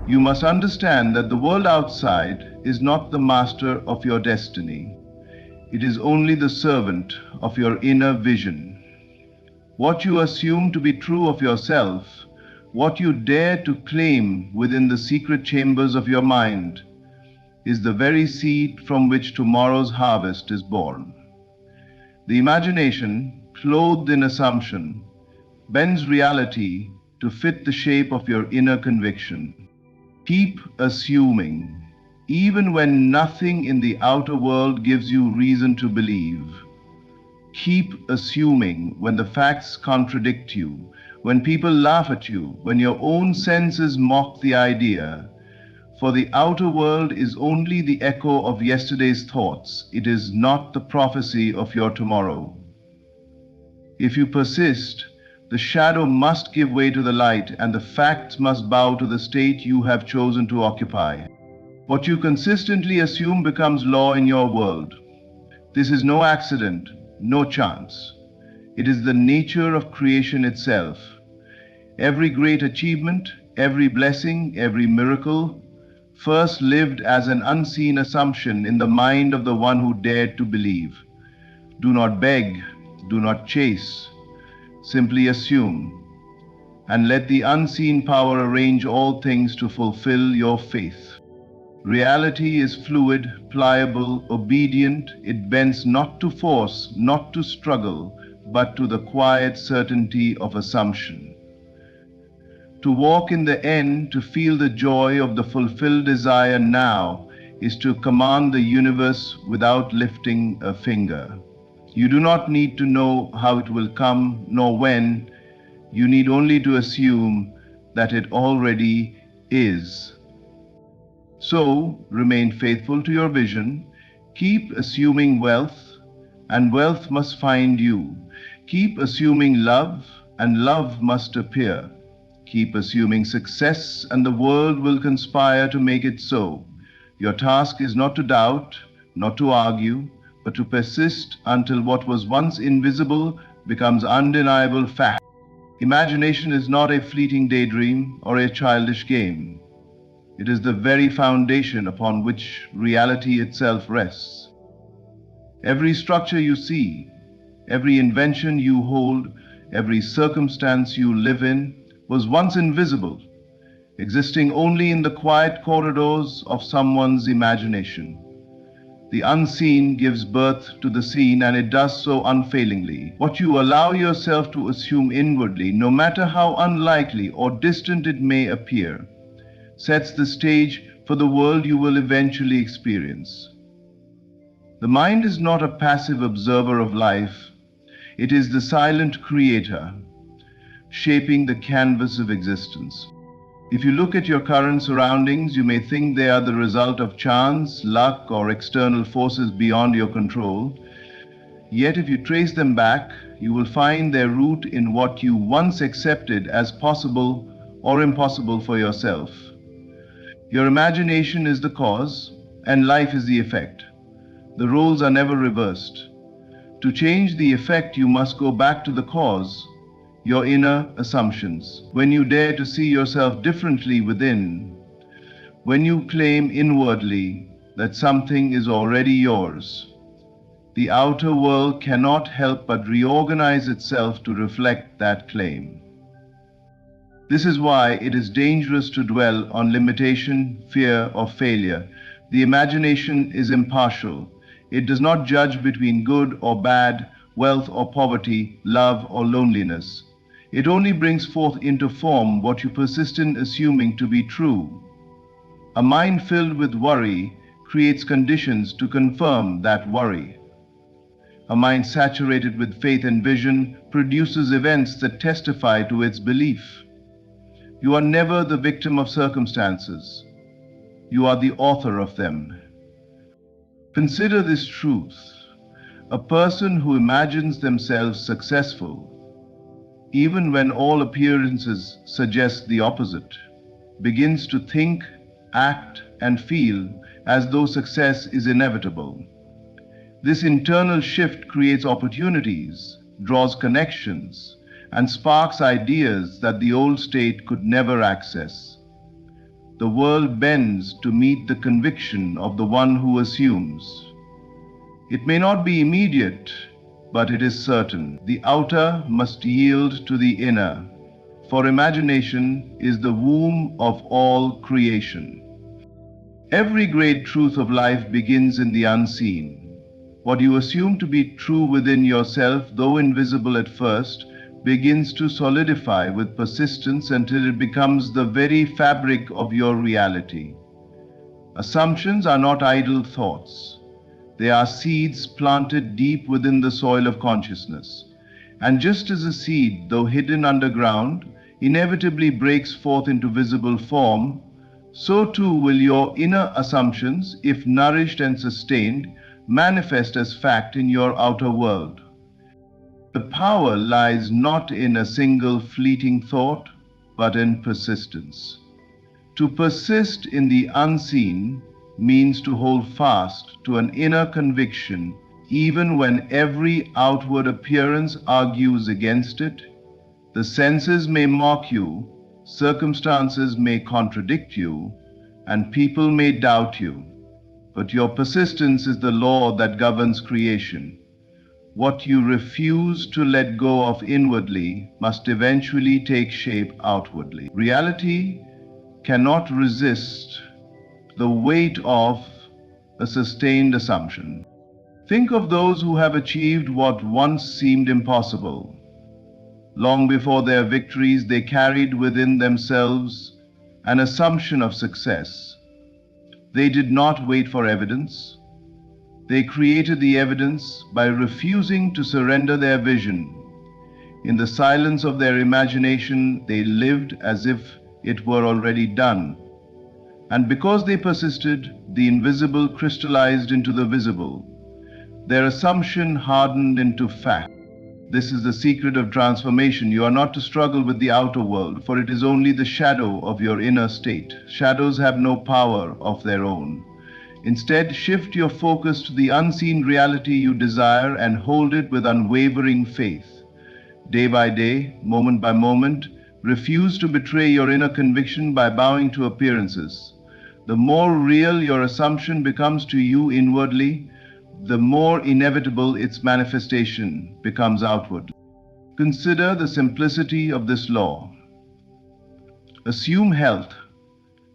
You must understand that the world outside is not the master of your destiny. It is only the servant of your inner vision. What you assume to be true of yourself, what you dare to claim within the secret chambers of your mind, is the very seed from which tomorrow's harvest is born. The imagination, clothed in assumption, bends reality to fit the shape of your inner conviction. Keep assuming, even when nothing in the outer world gives you reason to believe. Keep assuming when the facts contradict you, when people laugh at you, when your own senses mock the idea. For the outer world is only the echo of yesterday's thoughts. It is not the prophecy of your tomorrow. If you persist, the shadow must give way to the light, and the facts must bow to the state you have chosen to occupy. What you consistently assume becomes law in your world. This is no accident, no chance. It is the nature of creation itself. Every great achievement, every blessing, every miracle, first lived as an unseen assumption in the mind of the one who dared to believe. Do not beg, do not chase. Simply assume, and let the unseen power arrange all things to fulfill your faith. Reality is fluid, pliable, obedient. It bends not to force, not to struggle, but to the quiet certainty of assumption. To walk in the end, to feel the joy of the fulfilled desire now, is to command the universe without lifting a finger. You do not need to know how it will come, nor when. You need only to assume that it already is. So, remain faithful to your vision. Keep assuming wealth, and wealth must find you. Keep assuming love, and love must appear. Keep assuming success, and the world will conspire to make it so. Your task is not to doubt, not to argue, but to persist until what was once invisible becomes undeniable fact. Imagination is not a fleeting daydream or a childish game. It is the very foundation upon which reality itself rests. Every structure you see, every invention you hold, every circumstance you live in was once invisible, existing only in the quiet corridors of someone's imagination. The unseen gives birth to the seen, and it does so unfailingly. What you allow yourself to assume inwardly, no matter how unlikely or distant it may appear, sets the stage for the world you will eventually experience. The mind is not a passive observer of life. It is the silent creator, shaping the canvas of existence. If you look at your current surroundings, you may think they are the result of chance, luck, or external forces beyond your control. Yet if you trace them back, you will find their root in what you once accepted as possible or impossible for yourself. Your imagination is the cause, and life is the effect. The roles are never reversed. To change the effect, you must go back to the cause, your inner assumptions. When you dare to see yourself differently within, when you claim inwardly that something is already yours, the outer world cannot help but reorganize itself to reflect that claim. This is why it is dangerous to dwell on limitation, fear, or failure. The imagination is impartial. It does not judge between good or bad, wealth or poverty, love or loneliness. It only brings forth into form what you persist in assuming to be true. A mind filled with worry creates conditions to confirm that worry. A mind saturated with faith and vision produces events that testify to its belief. You are never the victim of circumstances. You are the author of them. Consider this truth. A person who imagines themselves successful, even when all appearances suggest the opposite, begins to think, act, and feel as though success is inevitable. This internal shift creates opportunities, draws connections, and sparks ideas that the old state could never access. The world bends to meet the conviction of the one who assumes. It may not be immediate, but it is certain. The outer must yield to the inner, for imagination is the womb of all creation. Every great truth of life begins in the unseen. What you assume to be true within yourself, though invisible at first, begins to solidify with persistence until it becomes the very fabric of your reality. Assumptions are not idle thoughts. They are seeds planted deep within the soil of consciousness. And just as a seed, though hidden underground, inevitably breaks forth into visible form, so too will your inner assumptions, if nourished and sustained, manifest as fact in your outer world. The power lies not in a single fleeting thought, but in persistence. To persist in the unseen means to hold fast to an inner conviction, even when every outward appearance argues against it. The senses may mock you, circumstances may contradict you, and people may doubt you. But your persistence is the law that governs creation. What you refuse to let go of inwardly must eventually take shape outwardly. Reality cannot resist the weight of a sustained assumption. Think of those who have achieved what once seemed impossible. Long before their victories, they carried within themselves an assumption of success. They did not wait for evidence. They created the evidence by refusing to surrender their vision. In the silence of their imagination, they lived as if it were already done. And because they persisted, the invisible crystallized into the visible. Their assumption hardened into fact. This is the secret of transformation. You are not to struggle with the outer world, for it is only the shadow of your inner state. Shadows have no power of their own. Instead, shift your focus to the unseen reality you desire and hold it with unwavering faith. Day by day, moment by moment, refuse to betray your inner conviction by bowing to appearances. The more real your assumption becomes to you inwardly, the more inevitable its manifestation becomes outward. Consider the simplicity of this law. Assume health,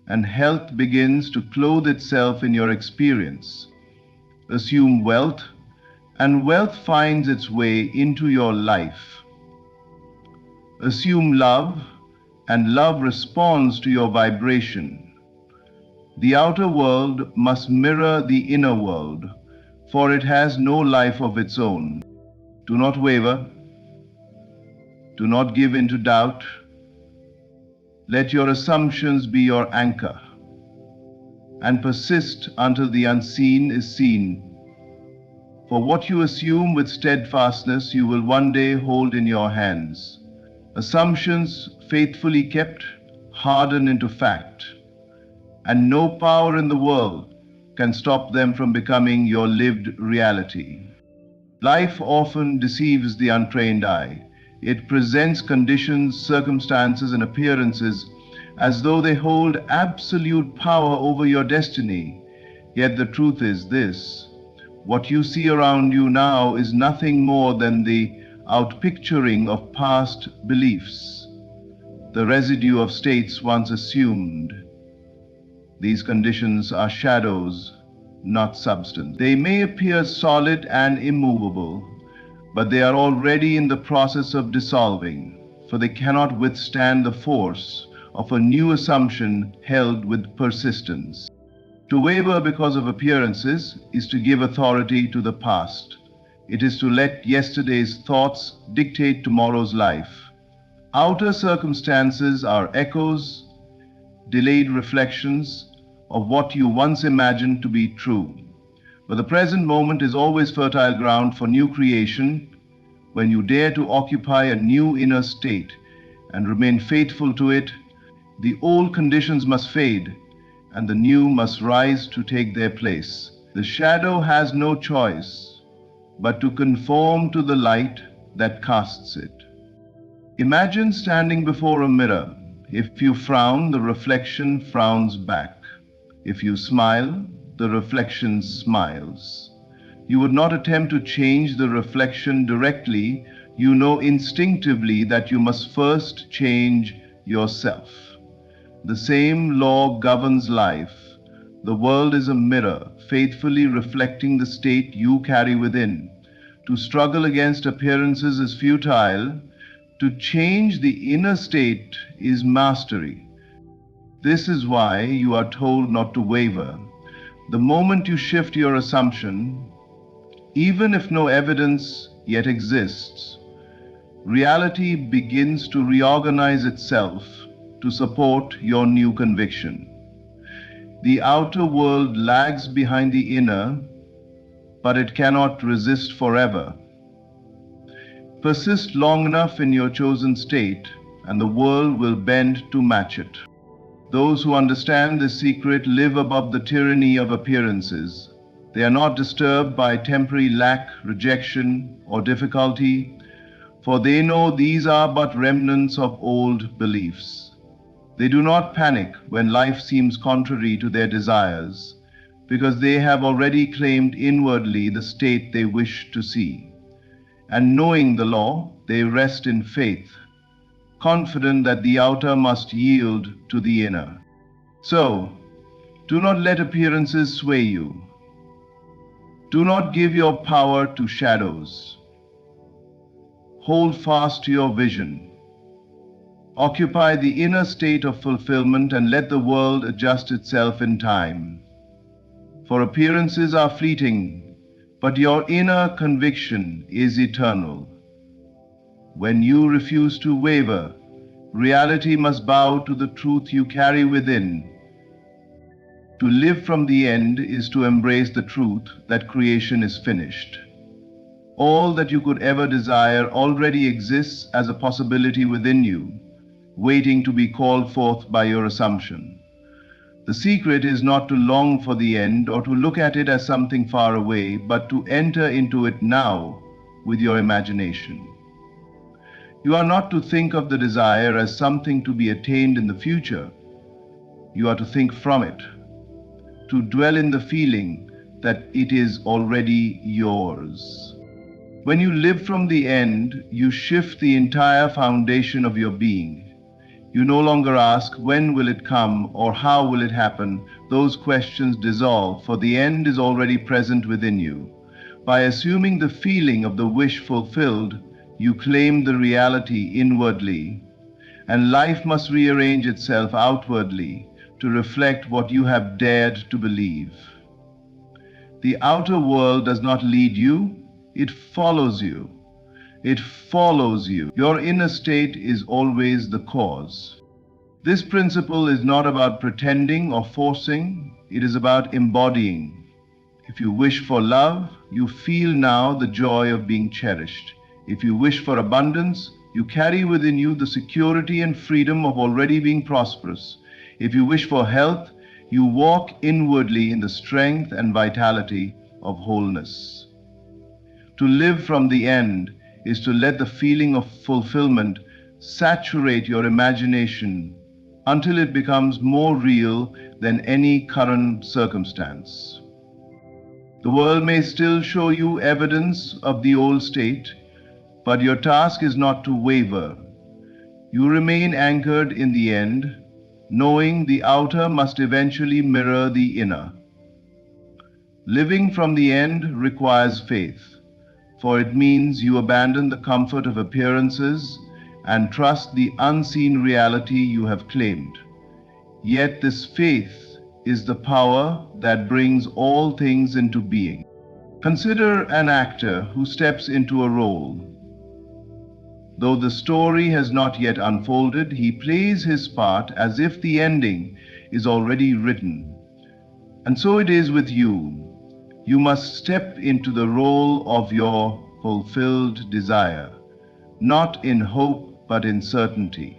and health begins to clothe itself in your experience. Assume wealth, and wealth finds its way into your life. Assume love, and love responds to your vibration. The outer world must mirror the inner world, for it has no life of its own. Do not waver. Do not give in to doubt. Let your assumptions be your anchor, and persist until the unseen is seen. For what you assume with steadfastness, you will one day hold in your hands. Assumptions faithfully kept harden into fact, and no power in the world can stop them from becoming your lived reality. Life often deceives the untrained eye. It presents conditions, circumstances, and appearances as though they hold absolute power over your destiny. Yet the truth is this: what you see around you now is nothing more than the outpicturing of past beliefs, the residue of states once assumed. These conditions are shadows, not substance. They may appear solid and immovable, but they are already in the process of dissolving, for they cannot withstand the force of a new assumption held with persistence. To waver because of appearances is to give authority to the past. It is to let yesterday's thoughts dictate tomorrow's life. Outer circumstances are echoes, delayed reflections of what you once imagined to be true. But the present moment is always fertile ground for new creation. When you dare to occupy a new inner state and remain faithful to it, the old conditions must fade and the new must rise to take their place. The shadow has no choice but to conform to the light that casts it. Imagine standing before a mirror. If you frown, the reflection frowns back. If you smile, the reflection smiles. You would not attempt to change the reflection directly. You know instinctively that you must first change yourself. The same law governs life. The world is a mirror, faithfully reflecting the state you carry within. To struggle against appearances is futile. To change the inner state is mastery. This is why you are told not to waver. The moment you shift your assumption, even if no evidence yet exists, reality begins to reorganize itself to support your new conviction. The outer world lags behind the inner, but it cannot resist forever. Persist long enough in your chosen state, and the world will bend to match it. Those who understand this secret live above the tyranny of appearances. They are not disturbed by temporary lack, rejection, or difficulty, for they know these are but remnants of old beliefs. They do not panic when life seems contrary to their desires, because they have already claimed inwardly the state they wish to see. And knowing the law, they rest in faith, confident that the outer must yield to the inner. So, do not let appearances sway you. Do not give your power to shadows. Hold fast to your vision. Occupy the inner state of fulfillment and let the world adjust itself in time. For appearances are fleeting, but your inner conviction is eternal. When you refuse to waver, reality must bow to the truth you carry within. To live from the end is to embrace the truth that creation is finished. All that you could ever desire already exists as a possibility within you, waiting to be called forth by your assumption. The secret is not to long for the end or to look at it as something far away, but to enter into it now with your imagination. You are not to think of the desire as something to be attained in the future. You are to think from it, to dwell in the feeling that it is already yours. When you live from the end, you shift the entire foundation of your being. You no longer ask, when will it come or how will it happen? Those questions dissolve, for the end is already present within you. By assuming the feeling of the wish fulfilled, you claim the reality inwardly, and life must rearrange itself outwardly to reflect what you have dared to believe. The outer world does not lead you, it follows you. It follows you. Your inner state is always the cause. This principle is not about pretending or forcing, it is about embodying. If you wish for love, you feel now the joy of being cherished. If you wish for abundance, you carry within you the security and freedom of already being prosperous. If you wish for health, you walk inwardly in the strength and vitality of wholeness. To live from the end is to let the feeling of fulfillment saturate your imagination until it becomes more real than any current circumstance. The world may still show you evidence of the old state, but your task is not to waver. You remain anchored in the end, knowing the outer must eventually mirror the inner. Living from the end requires faith, for it means you abandon the comfort of appearances and trust the unseen reality you have claimed. Yet this faith is the power that brings all things into being. Consider an actor who steps into a role. Though the story has not yet unfolded, he plays his part as if the ending is already written. And so it is with you. You must step into the role of your fulfilled desire, not in hope but in certainty.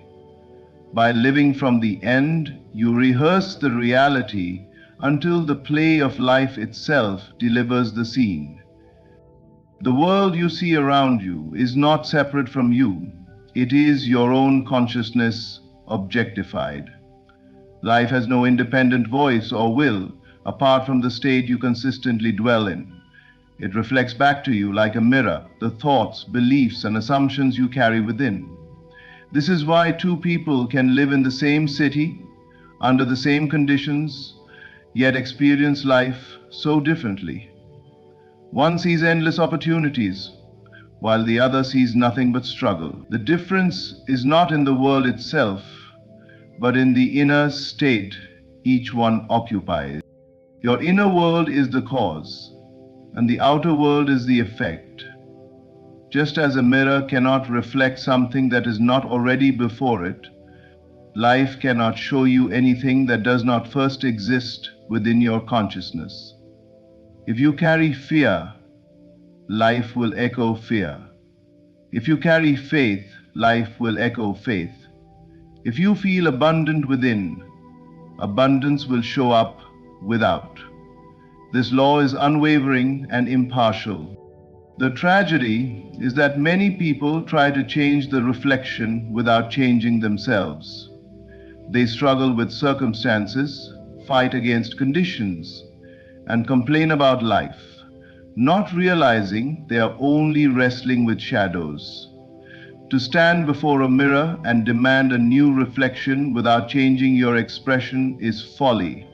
By living from the end, you rehearse the reality until the play of life itself delivers the scene. The world you see around you is not separate from you. It is your own consciousness objectified. Life has no independent voice or will apart from the state you consistently dwell in. It reflects back to you like a mirror the thoughts, beliefs, and assumptions you carry within. This is why two people can live in the same city, under the same conditions, yet experience life so differently. One sees endless opportunities, while the other sees nothing but struggle. The difference is not in the world itself, but in the inner state each one occupies. Your inner world is the cause, and the outer world is the effect. Just as a mirror cannot reflect something that is not already before it, life cannot show you anything that does not first exist within your consciousness. If you carry fear, life will echo fear. If you carry faith, life will echo faith. If you feel abundant within, abundance will show up without. This law is unwavering and impartial. The tragedy is that many people try to change the reflection without changing themselves. They struggle with circumstances, fight against conditions, and complain about life, not realizing they are only wrestling with shadows. To stand before a mirror and demand a new reflection without changing your expression is folly.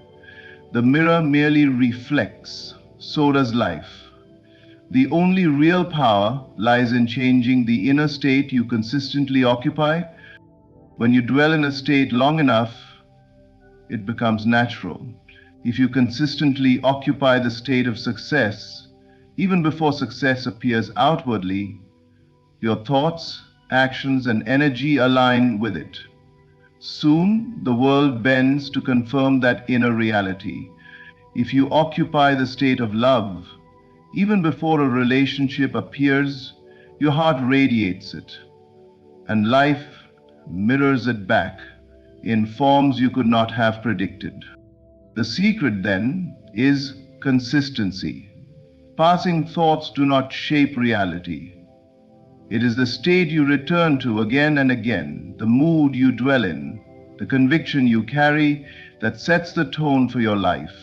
The mirror merely reflects, so does life. The only real power lies in changing the inner state you consistently occupy. When you dwell in a state long enough, it becomes natural. If you consistently occupy the state of success, even before success appears outwardly, your thoughts, actions, and energy align with it. Soon, the world bends to confirm that inner reality. If you occupy the state of love, even before a relationship appears, your heart radiates it, and life mirrors it back in forms you could not have predicted. The secret, then, is consistency. Passing thoughts do not shape reality. It is the state you return to again and again, the mood you dwell in, the conviction you carry that sets the tone for your life.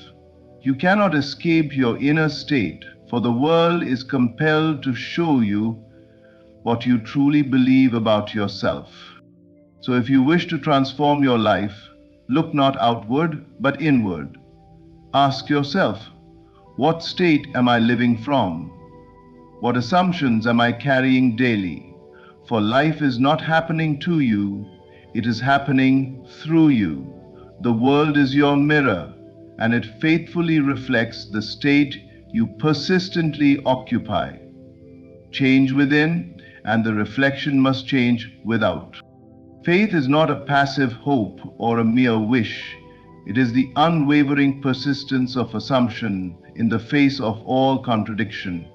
You cannot escape your inner state, for the world is compelled to show you what you truly believe about yourself. So if you wish to transform your life, look not outward, but inward. Ask yourself, what state am I living from? What assumptions am I carrying daily? For life is not happening to you, it is happening through you. The world is your mirror, and it faithfully reflects the state you persistently occupy. Change within, and the reflection must change without. Faith is not a passive hope or a mere wish. It is the unwavering persistence of assumption in the face of all contradiction.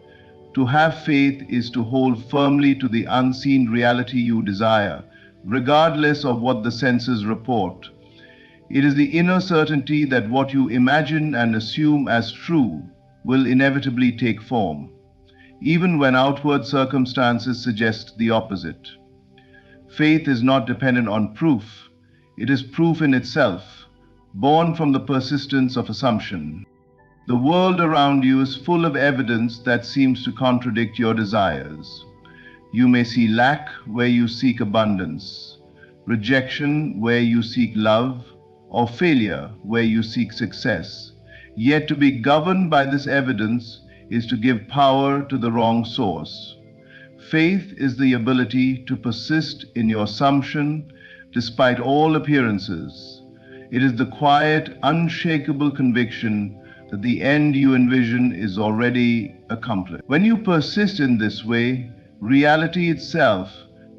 To have faith is to hold firmly to the unseen reality you desire, regardless of what the senses report. It is the inner certainty that what you imagine and assume as true will inevitably take form, even when outward circumstances suggest the opposite. Faith is not dependent on proof. It is proof in itself, born from the persistence of assumption. The world around you is full of evidence that seems to contradict your desires. You may see lack where you seek abundance, rejection where you seek love, or failure where you seek success. Yet to be governed by this evidence is to give power to the wrong source. Faith is the ability to persist in your assumption despite all appearances. It is the quiet, unshakable conviction that the end you envision is already accomplished. When you persist in this way, reality itself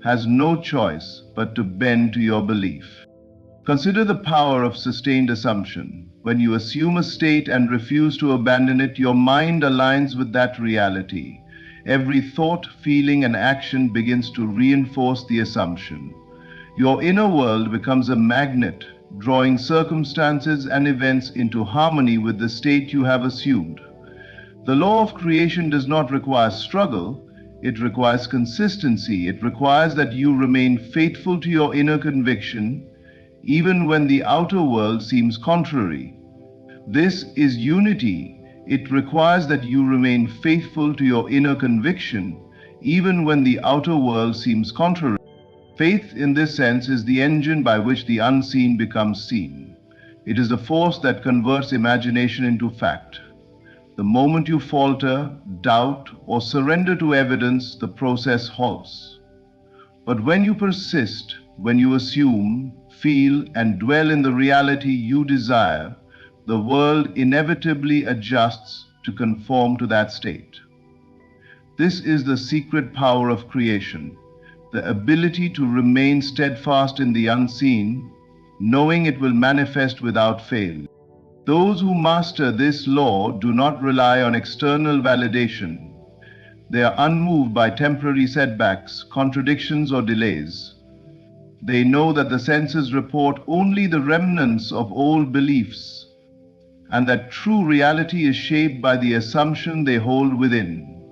has no choice but to bend to your belief. Consider the power of sustained assumption. When you assume a state and refuse to abandon it, your mind aligns with that reality. Every thought, feeling, and action begins to reinforce the assumption. Your inner world becomes a magnet, drawing circumstances and events into harmony with the state you have assumed. The law of creation does not require struggle, it requires consistency. It requires that you remain faithful to your inner conviction, even when the outer world seems contrary. This is unity. It requires that you remain faithful to your inner conviction, even when the outer world seems contrary. Faith, in this sense, is the engine by which the unseen becomes seen. It is the force that converts imagination into fact. The moment you falter, doubt, or surrender to evidence, the process halts. But when you persist, when you assume, feel, and dwell in the reality you desire, the world inevitably adjusts to conform to that state. This is the secret power of creation, the ability to remain steadfast in the unseen, knowing it will manifest without fail. Those who master this law do not rely on external validation. They are unmoved by temporary setbacks, contradictions, or delays. They know that the senses report only the remnants of old beliefs, and that true reality is shaped by the assumption they hold within.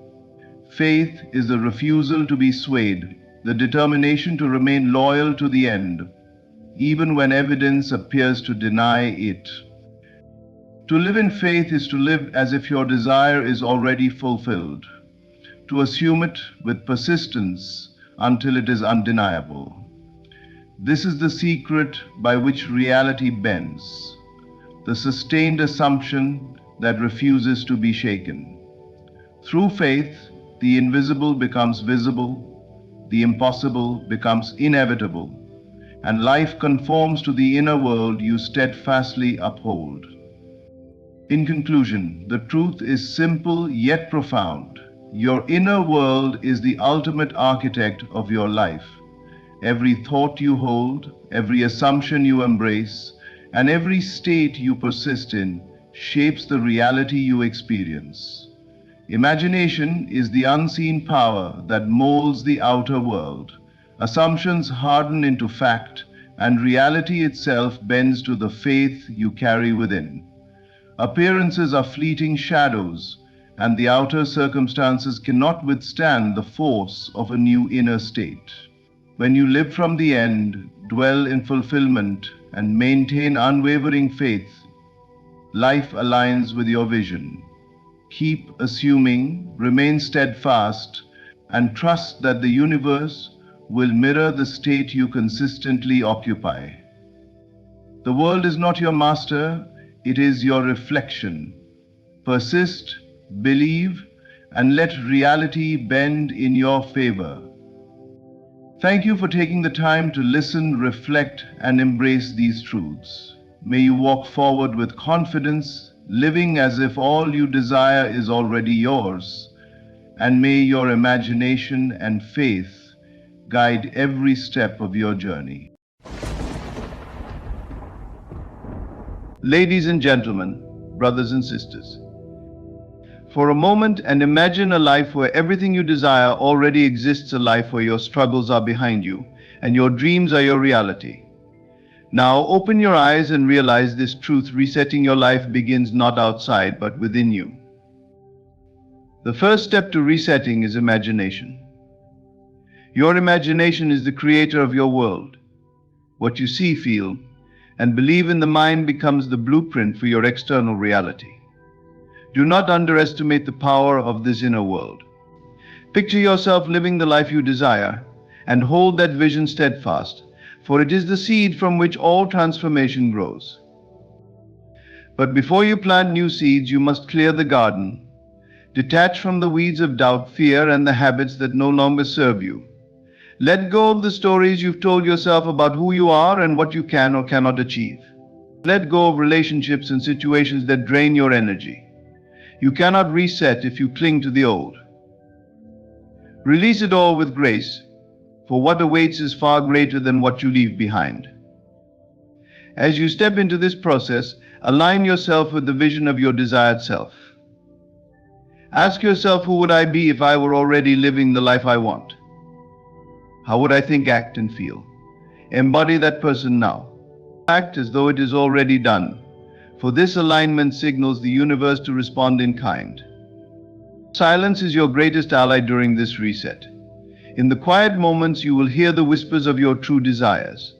Faith is the refusal to be swayed, the determination to remain loyal to the end, even when evidence appears to deny it. To live in faith is to live as if your desire is already fulfilled, to assume it with persistence until it is undeniable. This is the secret by which reality bends, the sustained assumption that refuses to be shaken. Through faith, the invisible becomes visible, the impossible becomes inevitable, and life conforms to the inner world you steadfastly uphold. In conclusion, the truth is simple yet profound. Your inner world is the ultimate architect of your life. Every thought you hold, every assumption you embrace, and every state you persist in shapes the reality you experience. Imagination is the unseen power that molds the outer world. Assumptions harden into fact, and reality itself bends to the faith you carry within. Appearances are fleeting shadows, and the outer circumstances cannot withstand the force of a new inner state. When you live from the end, dwell in fulfillment, and maintain unwavering faith, life aligns with your vision. Keep assuming, remain steadfast, and trust that the universe will mirror the state you consistently occupy. The world is not your master, it is your reflection. Persist, believe, and let reality bend in your favor. Thank you for taking the time to listen, reflect, and embrace these truths. May you walk forward with confidence, living as if all you desire is already yours, and may your imagination and faith guide every step of your journey. Ladies and gentlemen, brothers and sisters, for a moment and imagine a life where everything you desire already exists, a life where your struggles are behind you and your dreams are your reality. Now open your eyes and realize this truth: resetting your life begins not outside but within you. The first step to resetting is imagination. Your imagination is the creator of your world. What you see, feel, and believe in the mind becomes the blueprint for your external reality. Do not underestimate the power of this inner world. Picture yourself living the life you desire and hold that vision steadfast, for it is the seed from which all transformation grows. But before you plant new seeds, you must clear the garden. Detach from the weeds of doubt, fear, and the habits that no longer serve you. Let go of the stories you've told yourself about who you are and what you can or cannot achieve. Let go of relationships and situations that drain your energy. You cannot reset if you cling to the old. Release it all with grace, for what awaits is far greater than what you leave behind. As you step into this process, align yourself with the vision of your desired self. Ask yourself, who would I be if I were already living the life I want? How would I think, act, and feel? Embody that person now. Act as though it is already done, for this alignment signals the universe to respond in kind. Silence is your greatest ally during this reset. In the quiet moments, you will hear the whispers of your true desires.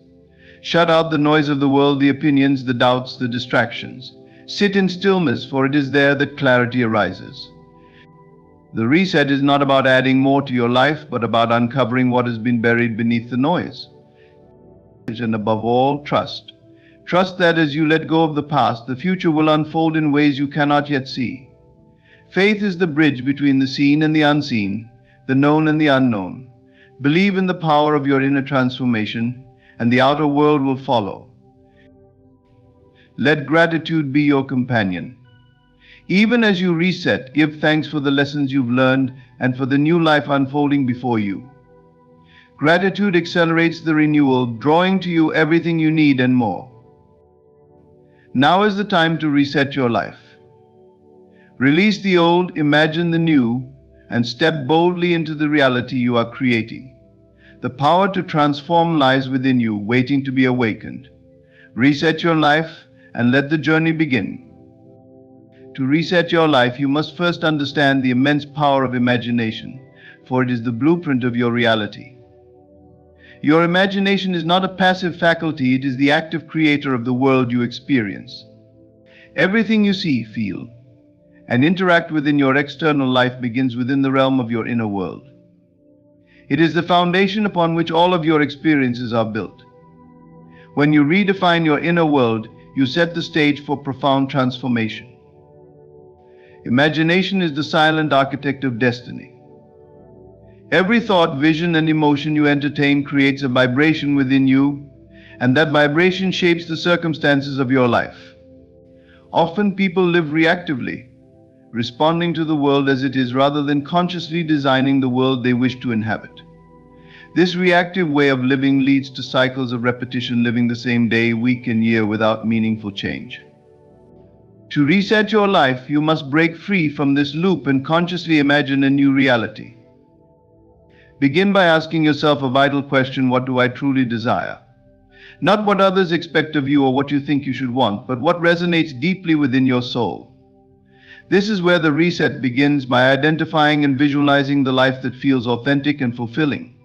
Shut out the noise of the world, the opinions, the doubts, the distractions. Sit in stillness, for it is there that clarity arises. The reset is not about adding more to your life, but about uncovering what has been buried beneath the noise. And above all, trust. Trust that as you let go of the past, the future will unfold in ways you cannot yet see. Faith is the bridge between the seen and the unseen, the known and the unknown. Believe in the power of your inner transformation, and the outer world will follow. Let gratitude be your companion. Even as you reset, give thanks for the lessons you've learned and for the new life unfolding before you. Gratitude accelerates the renewal, drawing to you everything you need and more. Now is the time to reset your life. Release the old, imagine the new, and step boldly into the reality you are creating. The power to transform lies within you, waiting to be awakened. Reset your life and let the journey begin. To reset your life, you must first understand the immense power of imagination, for it is the blueprint of your reality. Your imagination is not a passive faculty, it is the active creator of the world you experience. Everything you see, feel, and interact with in your external life begins within the realm of your inner world. It is the foundation upon which all of your experiences are built. When you redefine your inner world, you set the stage for profound transformation. Imagination is the silent architect of destiny. Every thought, vision, and emotion you entertain creates a vibration within you, and that vibration shapes the circumstances of your life. Often people live reactively, responding to the world as it is rather than consciously designing the world they wish to inhabit. This reactive way of living leads to cycles of repetition, living the same day, week, and year without meaningful change. To reset your life, you must break free from this loop and consciously imagine a new reality. Begin by asking yourself a vital question: what do I truly desire? Not what others expect of you or what you think you should want, but what resonates deeply within your soul. This is where the reset begins, by identifying and visualizing the life that feels authentic and fulfilling.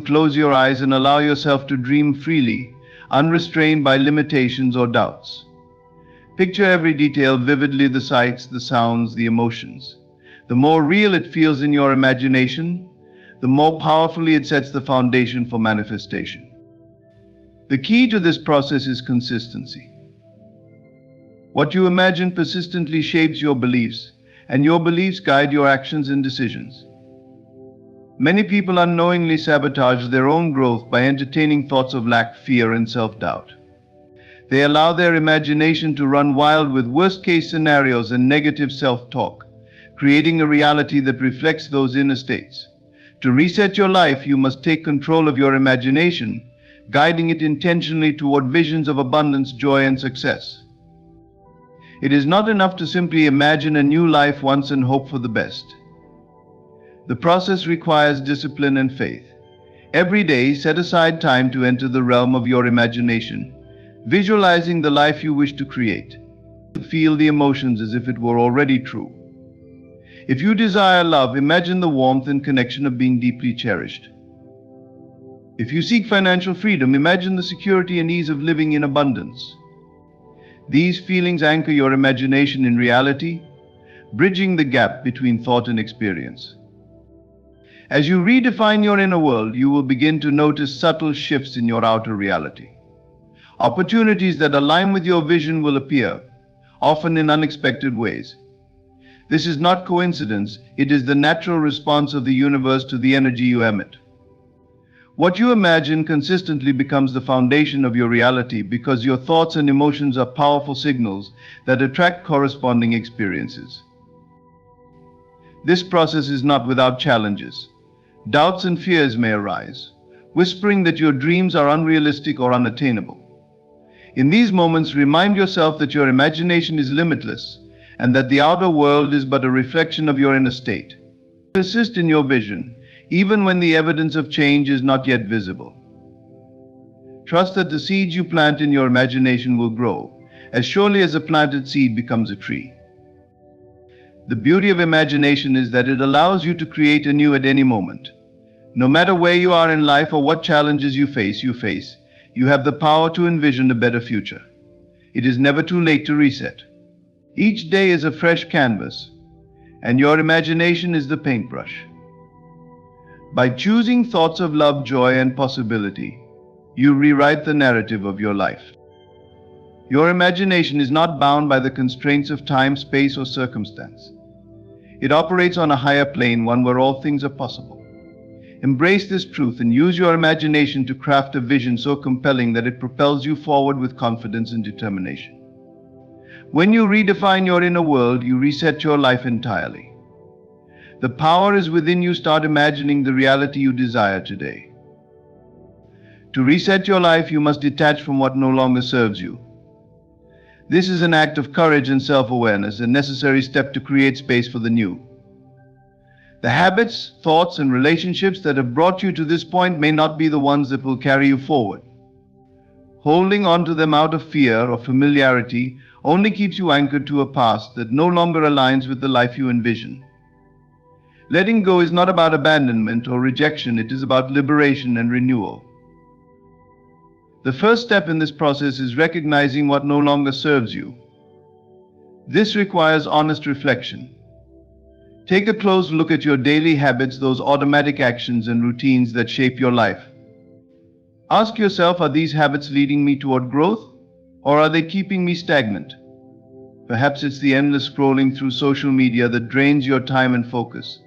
Close your eyes and allow yourself to dream freely, unrestrained by limitations or doubts. Picture every detail vividly: the sights, the sounds, the emotions. The more real it feels in your imagination, the more powerfully it sets the foundation for manifestation. The key to this process is consistency. What you imagine persistently shapes your beliefs, and your beliefs guide your actions and decisions. Many people unknowingly sabotage their own growth by entertaining thoughts of lack, fear, and self-doubt. They allow their imagination to run wild with worst-case scenarios and negative self-talk, creating a reality that reflects those inner states. To reset your life, you must take control of your imagination, guiding it intentionally toward visions of abundance, joy, and success. It is not enough to simply imagine a new life once and hope for the best. The process requires discipline and faith. Every day, set aside time to enter the realm of your imagination, visualizing the life you wish to create. Feel the emotions as if it were already true. If you desire love, imagine the warmth and connection of being deeply cherished. If you seek financial freedom, imagine the security and ease of living in abundance. These feelings anchor your imagination in reality, bridging the gap between thought and experience. As you redefine your inner world, you will begin to notice subtle shifts in your outer reality. Opportunities that align with your vision will appear, often in unexpected ways. This is not coincidence, it is the natural response of the universe to the energy you emit. What you imagine consistently becomes the foundation of your reality, because your thoughts and emotions are powerful signals that attract corresponding experiences. This process is not without challenges. Doubts and fears may arise, whispering that your dreams are unrealistic or unattainable. In these moments, remind yourself that your imagination is limitless and that the outer world is but a reflection of your inner state. Persist in your vision, even when the evidence of change is not yet visible. Trust that the seeds you plant in your imagination will grow, as surely as a planted seed becomes a tree. The beauty of imagination is that it allows you to create anew at any moment. No matter where you are in life or what challenges you face, You have the power to envision a better future. It is never too late to reset. Each day is a fresh canvas, and your imagination is the paintbrush. By choosing thoughts of love, joy, and possibility, you rewrite the narrative of your life. Your imagination is not bound by the constraints of time, space, or circumstance. It operates on a higher plane, one where all things are possible. Embrace this truth and use your imagination to craft a vision so compelling that it propels you forward with confidence and determination. When you redefine your inner world, you reset your life entirely. The power is within you. Start imagining the reality you desire today. To reset your life, you must detach from what no longer serves you. This is an act of courage and self-awareness, a necessary step to create space for the new. The habits, thoughts, and relationships that have brought you to this point may not be the ones that will carry you forward. Holding on to them out of fear or familiarity only keeps you anchored to a past that no longer aligns with the life you envision. Letting go is not about abandonment or rejection, it is about liberation and renewal. The first step in this process is recognizing what no longer serves you. This requires honest reflection. Take a close look at your daily habits, those automatic actions and routines that shape your life. Ask yourself, are these habits leading me toward growth, or are they keeping me stagnant? Perhaps it's the endless scrolling through social media that drains your time and focus,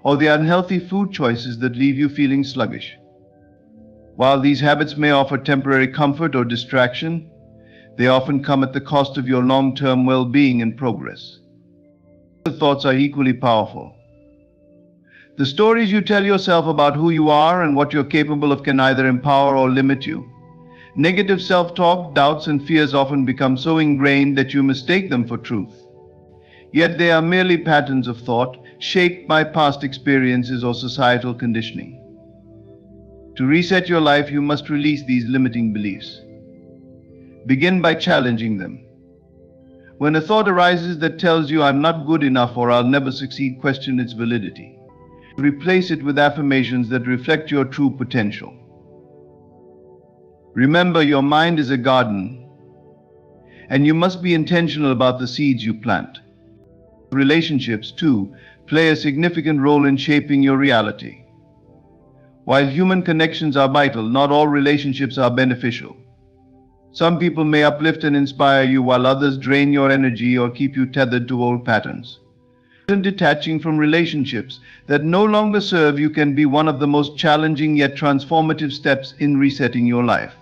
or the unhealthy food choices that leave you feeling sluggish. While these habits may offer temporary comfort or distraction, they often come at the cost of your long-term well-being and progress. The thoughts are equally powerful. The stories you tell yourself about who you are and what you're capable of can either empower or limit you. Negative self-talk, doubts, and fears often become so ingrained that you mistake them for truth. Yet they are merely patterns of thought, shaped by past experiences or societal conditioning. To reset your life, you must release these limiting beliefs. Begin by challenging them. When a thought arises that tells you I'm not good enough or I'll never succeed, question its validity. Replace it with affirmations that reflect your true potential. Remember, your mind is a garden, and you must be intentional about the seeds you plant. Relationships, too, play a significant role in shaping your reality. While human connections are vital, not all relationships are beneficial. Some people may uplift and inspire you, while others drain your energy or keep you tethered to old patterns. Detaching from relationships that no longer serve you can be one of the most challenging yet transformative steps in resetting your life.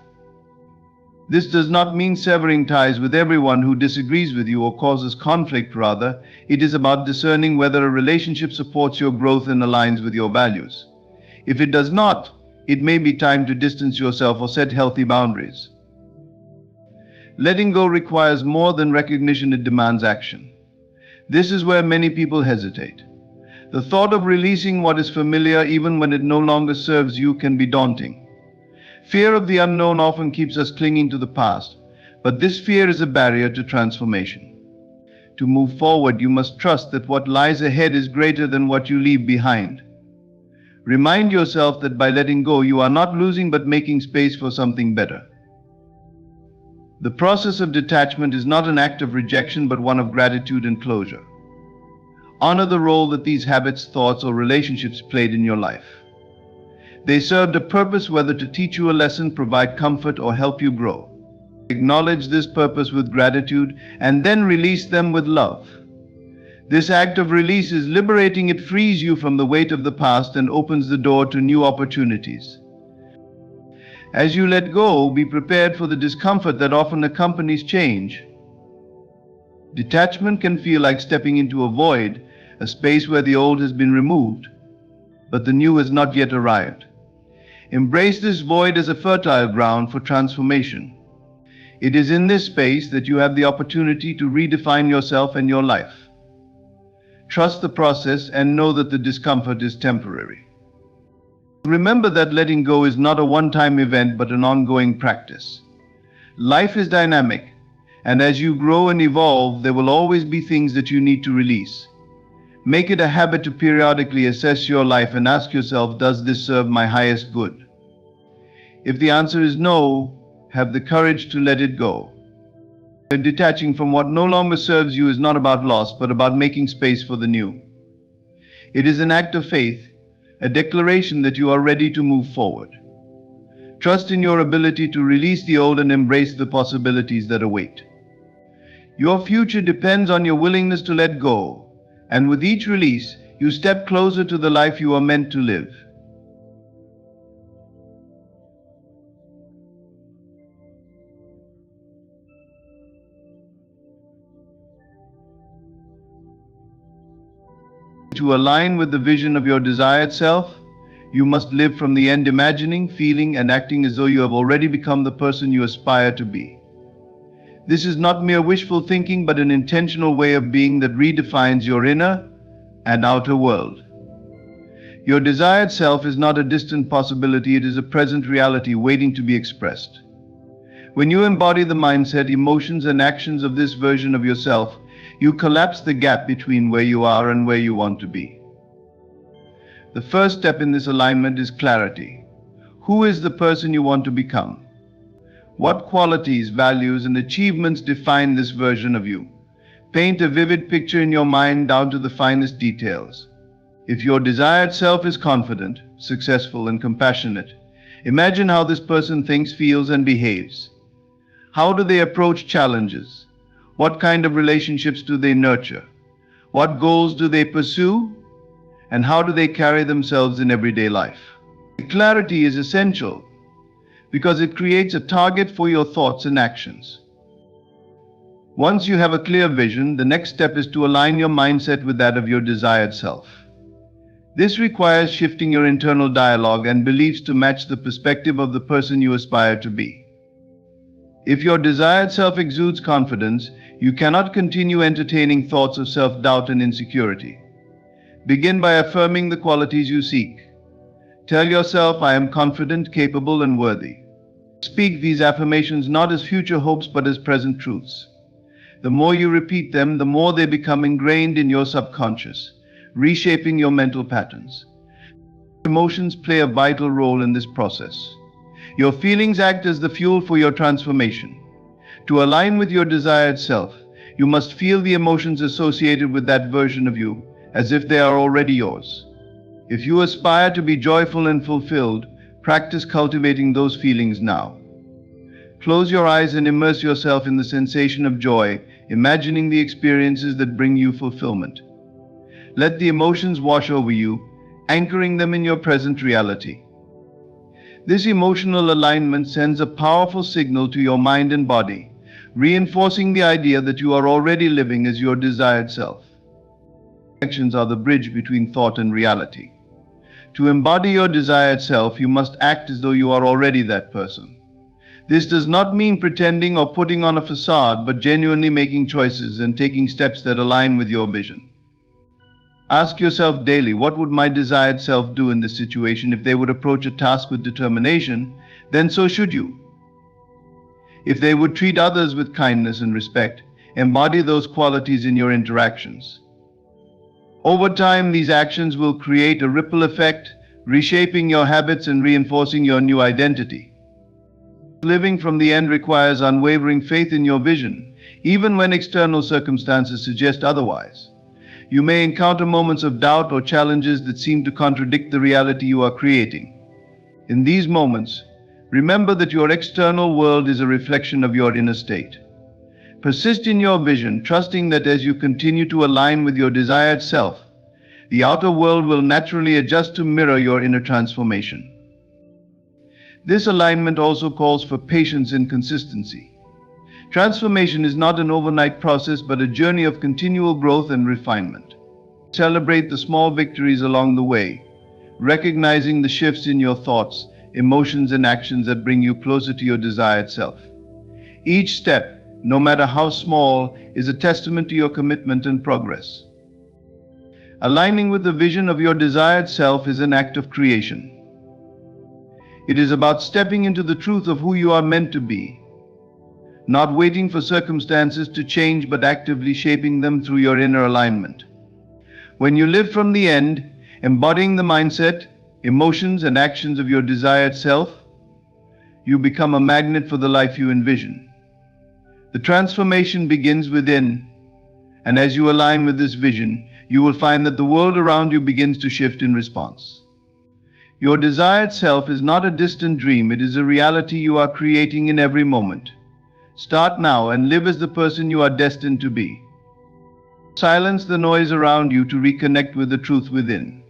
This does not mean severing ties with everyone who disagrees with you or causes conflict. Rather, it is about discerning whether a relationship supports your growth and aligns with your values. If it does not, it may be time to distance yourself or set healthy boundaries. Letting go requires more than recognition, it demands action. This is where many people hesitate. The thought of releasing what is familiar, even when it no longer serves you, can be daunting. Fear of the unknown often keeps us clinging to the past, but this fear is a barrier to transformation. To move forward, you must trust that what lies ahead is greater than what you leave behind. Remind yourself that by letting go, you are not losing but making space for something better. The process of detachment is not an act of rejection but one of gratitude and closure. Honor the role that these habits, thoughts, or relationships played in your life. They served a purpose, whether to teach you a lesson, provide comfort, or help you grow. Acknowledge this purpose with gratitude and then release them with love. This act of release is liberating. It frees you from the weight of the past and opens the door to new opportunities. As you let go, be prepared for the discomfort that often accompanies change. Detachment can feel like stepping into a void, a space where the old has been removed, but the new has not yet arrived. Embrace this void as a fertile ground for transformation. It is in this space that you have the opportunity to redefine yourself and your life. Trust the process and know that the discomfort is temporary. Remember that letting go is not a one-time event but an ongoing practice. Life is dynamic, and as you grow and evolve, there will always be things that you need to release. Make it a habit to periodically assess your life and ask yourself, does this serve my highest good? If the answer is no, have the courage to let it go. Detaching from what no longer serves you is not about loss, but about making space for the new. It is an act of faith, a declaration that you are ready to move forward. Trust in your ability to release the old and embrace the possibilities that await. Your future depends on your willingness to let go, and with each release, you step closer to the life you are meant to live. To align with the vision of your desired self, you must live from the end, imagining, feeling, and acting as though you have already become the person you aspire to be. This is not mere wishful thinking, but an intentional way of being that redefines your inner and outer world. Your desired self is not a distant possibility, it is a present reality waiting to be expressed. When you embody the mindset, emotions, and actions of this version of yourself, you collapse the gap between where you are and where you want to be. The first step in this alignment is clarity. Who is the person you want to become? What qualities, values, and achievements define this version of you? Paint a vivid picture in your mind down to the finest details. If your desired self is confident, successful, and compassionate, imagine how this person thinks, feels, and behaves. How do they approach challenges? What kind of relationships do they nurture? What goals do they pursue? And how do they carry themselves in everyday life? Clarity is essential because it creates a target for your thoughts and actions. Once you have a clear vision, the next step is to align your mindset with that of your desired self. This requires shifting your internal dialogue and beliefs to match the perspective of the person you aspire to be. If your desired self exudes confidence, you cannot continue entertaining thoughts of self-doubt and insecurity. Begin by affirming the qualities you seek. Tell yourself, I am confident, capable, and worthy. Speak these affirmations not as future hopes but as present truths. The more you repeat them, the more they become ingrained in your subconscious, reshaping your mental patterns. Emotions play a vital role in this process. Your feelings act as the fuel for your transformation. To align with your desired self, you must feel the emotions associated with that version of you as if they are already yours. If you aspire to be joyful and fulfilled, practice cultivating those feelings now. Close your eyes and immerse yourself in the sensation of joy, imagining the experiences that bring you fulfillment. Let the emotions wash over you, anchoring them in your present reality. This emotional alignment sends a powerful signal to your mind and body, reinforcing the idea that you are already living as your desired self. Actions are the bridge between thought and reality. To embody your desired self, you must act as though you are already that person. This does not mean pretending or putting on a facade, but genuinely making choices and taking steps that align with your vision. Ask yourself daily, what would my desired self do in this situation? If they would approach a task with determination, then so should you. If they would treat others with kindness and respect, embody those qualities in your interactions. Over time, these actions will create a ripple effect, reshaping your habits and reinforcing your new identity. Living from the end requires unwavering faith in your vision, even when external circumstances suggest otherwise. You may encounter moments of doubt or challenges that seem to contradict the reality you are creating. In these moments, remember that your external world is a reflection of your inner state. Persist in your vision, trusting that as you continue to align with your desired self, the outer world will naturally adjust to mirror your inner transformation. This alignment also calls for patience and consistency. Transformation is not an overnight process, but a journey of continual growth and refinement. Celebrate the small victories along the way, recognizing the shifts in your thoughts, emotions, and actions that bring you closer to your desired self. Each step, no matter how small, is a testament to your commitment and progress. Aligning with the vision of your desired self is an act of creation. It is about stepping into the truth of who you are meant to be, not waiting for circumstances to change, but actively shaping them through your inner alignment. When you live from the end, embodying the mindset, emotions, and actions of your desired self, you become a magnet for the life you envision. The transformation begins within, and as you align with this vision, you will find that the world around you begins to shift in response. Your desired self is not a distant dream, it is a reality you are creating in every moment. Start now and live as the person you are destined to be. Silence the noise around you to reconnect with the truth within.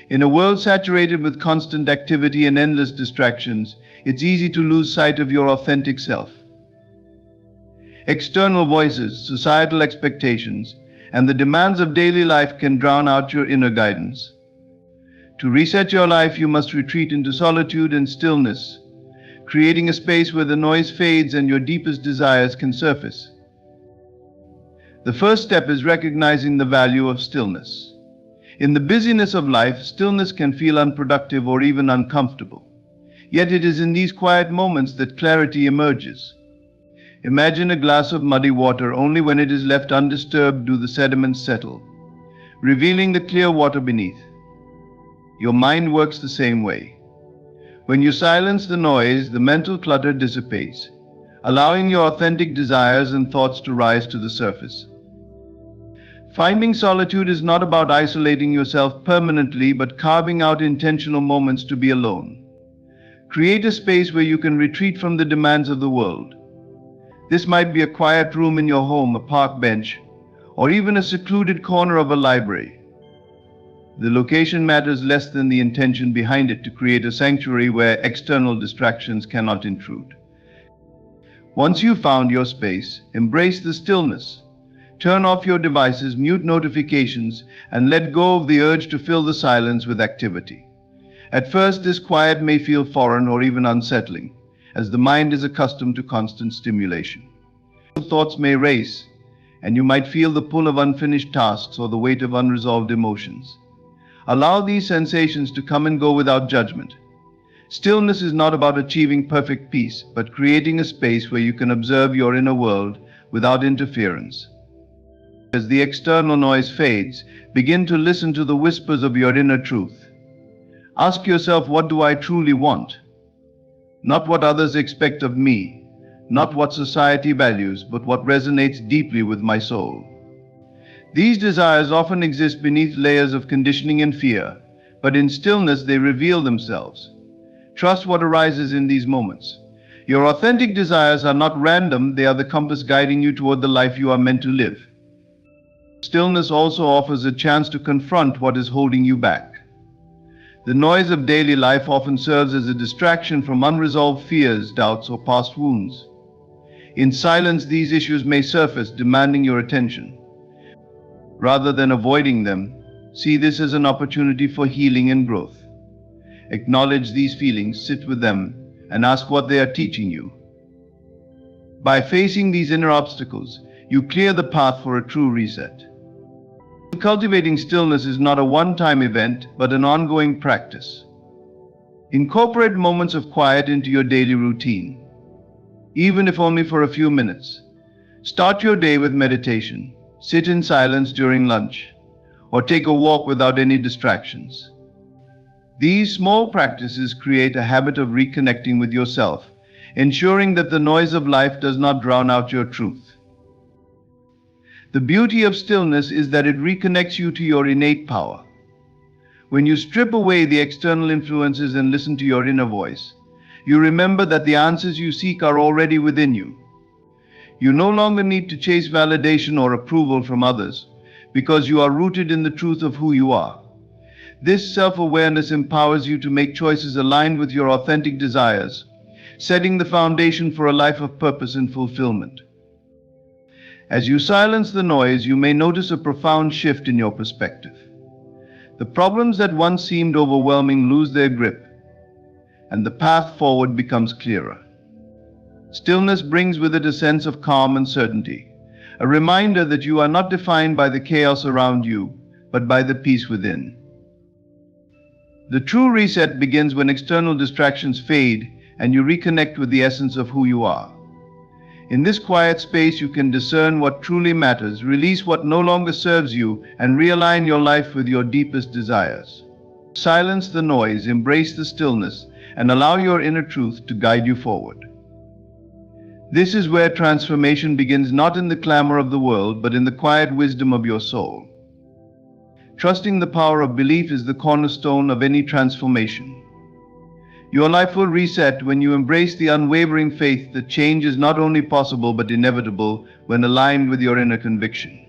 In a world saturated with constant activity and endless distractions, it's easy to lose sight of your authentic self. External voices, societal expectations, and the demands of daily life can drown out your inner guidance. To reset your life, you must retreat into solitude and stillness, creating a space where the noise fades and your deepest desires can surface. The first step is recognizing the value of stillness. In the busyness of life, stillness can feel unproductive or even uncomfortable. Yet it is in these quiet moments that clarity emerges. Imagine a glass of muddy water. Only when it is left undisturbed do the sediments settle, revealing the clear water beneath. Your mind works the same way. When you silence the noise, the mental clutter dissipates, allowing your authentic desires and thoughts to rise to the surface. Finding solitude is not about isolating yourself permanently, but carving out intentional moments to be alone. Create a space where you can retreat from the demands of the world. This might be a quiet room in your home, a park bench, or even a secluded corner of a library. The location matters less than the intention behind it, to create a sanctuary where external distractions cannot intrude. Once you've found your space, embrace the stillness. Turn off your devices, mute notifications, and let go of the urge to fill the silence with activity. At first, this quiet may feel foreign or even unsettling, as the mind is accustomed to constant stimulation. Thoughts may race, and you might feel the pull of unfinished tasks or the weight of unresolved emotions. Allow these sensations to come and go without judgment. Stillness is not about achieving perfect peace, but creating a space where you can observe your inner world without interference. As the external noise fades, begin to listen to the whispers of your inner truth. Ask yourself, what do I truly want? Not what others expect of me, not what society values, but what resonates deeply with my soul. These desires often exist beneath layers of conditioning and fear, but in stillness they reveal themselves. Trust what arises in these moments. Your authentic desires are not random, they are the compass guiding you toward the life you are meant to live. Stillness also offers a chance to confront what is holding you back. The noise of daily life often serves as a distraction from unresolved fears, doubts, or past wounds. In silence, these issues may surface, demanding your attention. Rather than avoiding them, see this as an opportunity for healing and growth. Acknowledge these feelings, sit with them, and ask what they are teaching you. By facing these inner obstacles, you clear the path for a true reset. Cultivating stillness is not a one-time event, but an ongoing practice. Incorporate moments of quiet into your daily routine, even if only for a few minutes. Start your day with meditation, sit in silence during lunch, or take a walk without any distractions. These small practices create a habit of reconnecting with yourself, ensuring that the noise of life does not drown out your truth. The beauty of stillness is that it reconnects you to your innate power. When you strip away the external influences and listen to your inner voice, you remember that the answers you seek are already within you. You no longer need to chase validation or approval from others, because you are rooted in the truth of who you are. This self-awareness empowers you to make choices aligned with your authentic desires, setting the foundation for a life of purpose and fulfillment. As you silence the noise, you may notice a profound shift in your perspective. The problems that once seemed overwhelming lose their grip, and the path forward becomes clearer. Stillness brings with it a sense of calm and certainty, a reminder that you are not defined by the chaos around you, but by the peace within. The true reset begins when external distractions fade and you reconnect with the essence of who you are. In this quiet space, you can discern what truly matters, release what no longer serves you, and realign your life with your deepest desires. Silence the noise, embrace the stillness, and allow your inner truth to guide you forward. This is where transformation begins, not in the clamor of the world, but in the quiet wisdom of your soul. Trusting the power of belief is the cornerstone of any transformation. Your life will reset when you embrace the unwavering faith that change is not only possible but inevitable when aligned with your inner conviction.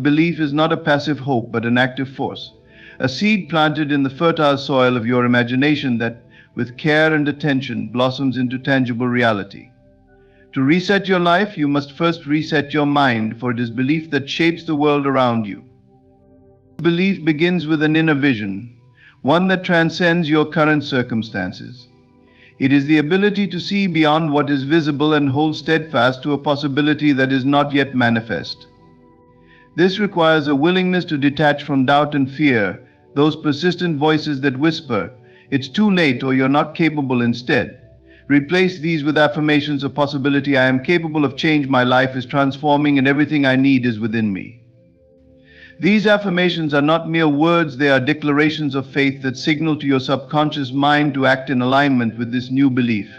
Belief is not a passive hope but an active force, a seed planted in the fertile soil of your imagination that, with care and attention, blossoms into tangible reality. To reset your life, you must first reset your mind, for it is belief that shapes the world around you. Belief begins with an inner vision, one that transcends your current circumstances. It is the ability to see beyond what is visible and hold steadfast to a possibility that is not yet manifest. This requires a willingness to detach from doubt and fear, those persistent voices that whisper, "It's too late," or "You're not capable." Instead, replace these with affirmations of possibility. "I am capable of change, my life is transforming, and everything I need is within me." These affirmations are not mere words, they are declarations of faith that signal to your subconscious mind to act in alignment with this new belief.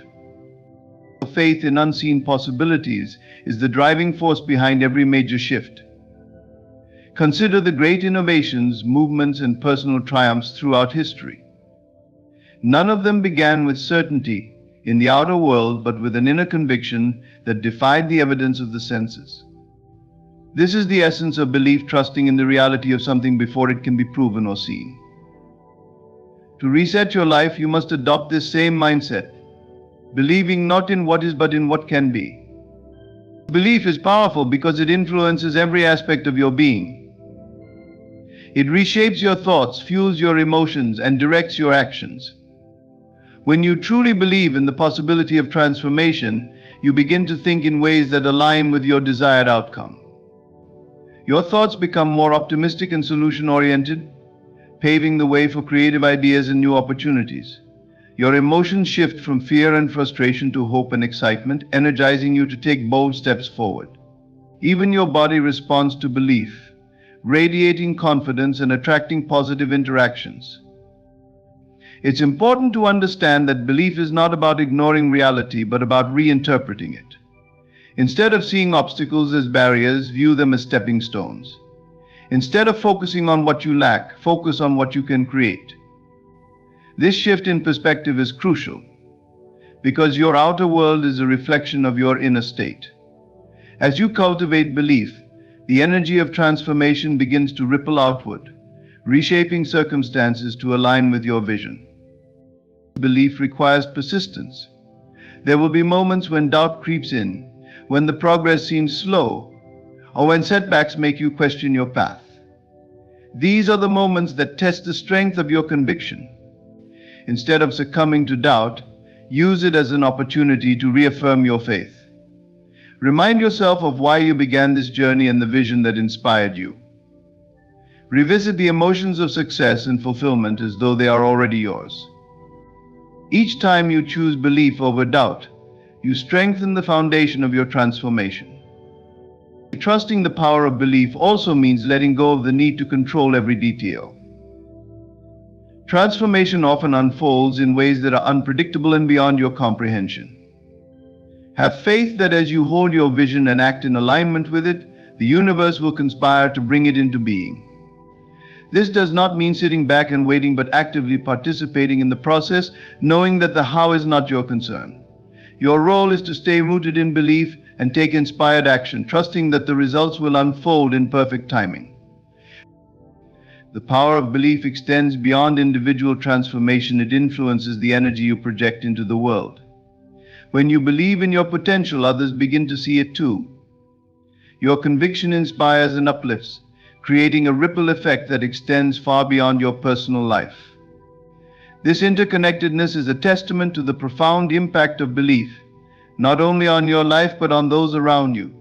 Faith in unseen possibilities is the driving force behind every major shift. Consider the great innovations, movements, and personal triumphs throughout history. None of them began with certainty in the outer world, but with an inner conviction that defied the evidence of the senses. This is the essence of belief, trusting in the reality of something before it can be proven or seen. To reset your life, you must adopt this same mindset, believing not in what is but in what can be. Belief is powerful because it influences every aspect of your being. It reshapes your thoughts, fuels your emotions, and directs your actions. When you truly believe in the possibility of transformation, you begin to think in ways that align with your desired outcome. Your thoughts become more optimistic and solution-oriented, paving the way for creative ideas and new opportunities. Your emotions shift from fear and frustration to hope and excitement, energizing you to take bold steps forward. Even your body responds to belief, radiating confidence and attracting positive interactions. It's important to understand that belief is not about ignoring reality, but about reinterpreting it. Instead of seeing obstacles as barriers, view them as stepping stones. Instead of focusing on what you lack, focus on what you can create. This shift in perspective is crucial because your outer world is a reflection of your inner state. As you cultivate belief, the energy of transformation begins to ripple outward, reshaping circumstances to align with your vision. Belief requires persistence. There will be moments when doubt creeps in, when the progress seems slow, or when setbacks make you question your path. These are the moments that test the strength of your conviction. Instead of succumbing to doubt, use it as an opportunity to reaffirm your faith. Remind yourself of why you began this journey and the vision that inspired you. Revisit the emotions of success and fulfillment as though they are already yours. Each time you choose belief over doubt, you strengthen the foundation of your transformation. Trusting the power of belief also means letting go of the need to control every detail. Transformation often unfolds in ways that are unpredictable and beyond your comprehension. Have faith that as you hold your vision and act in alignment with it, the universe will conspire to bring it into being. This does not mean sitting back and waiting, but actively participating in the process, knowing that the how is not your concern. Your role is to stay rooted in belief and take inspired action, trusting that the results will unfold in perfect timing. The power of belief extends beyond individual transformation. It influences the energy you project into the world. When you believe in your potential, others begin to see it too. Your conviction inspires and uplifts, creating a ripple effect that extends far beyond your personal life. This interconnectedness is a testament to the profound impact of belief, not only on your life but on those around you.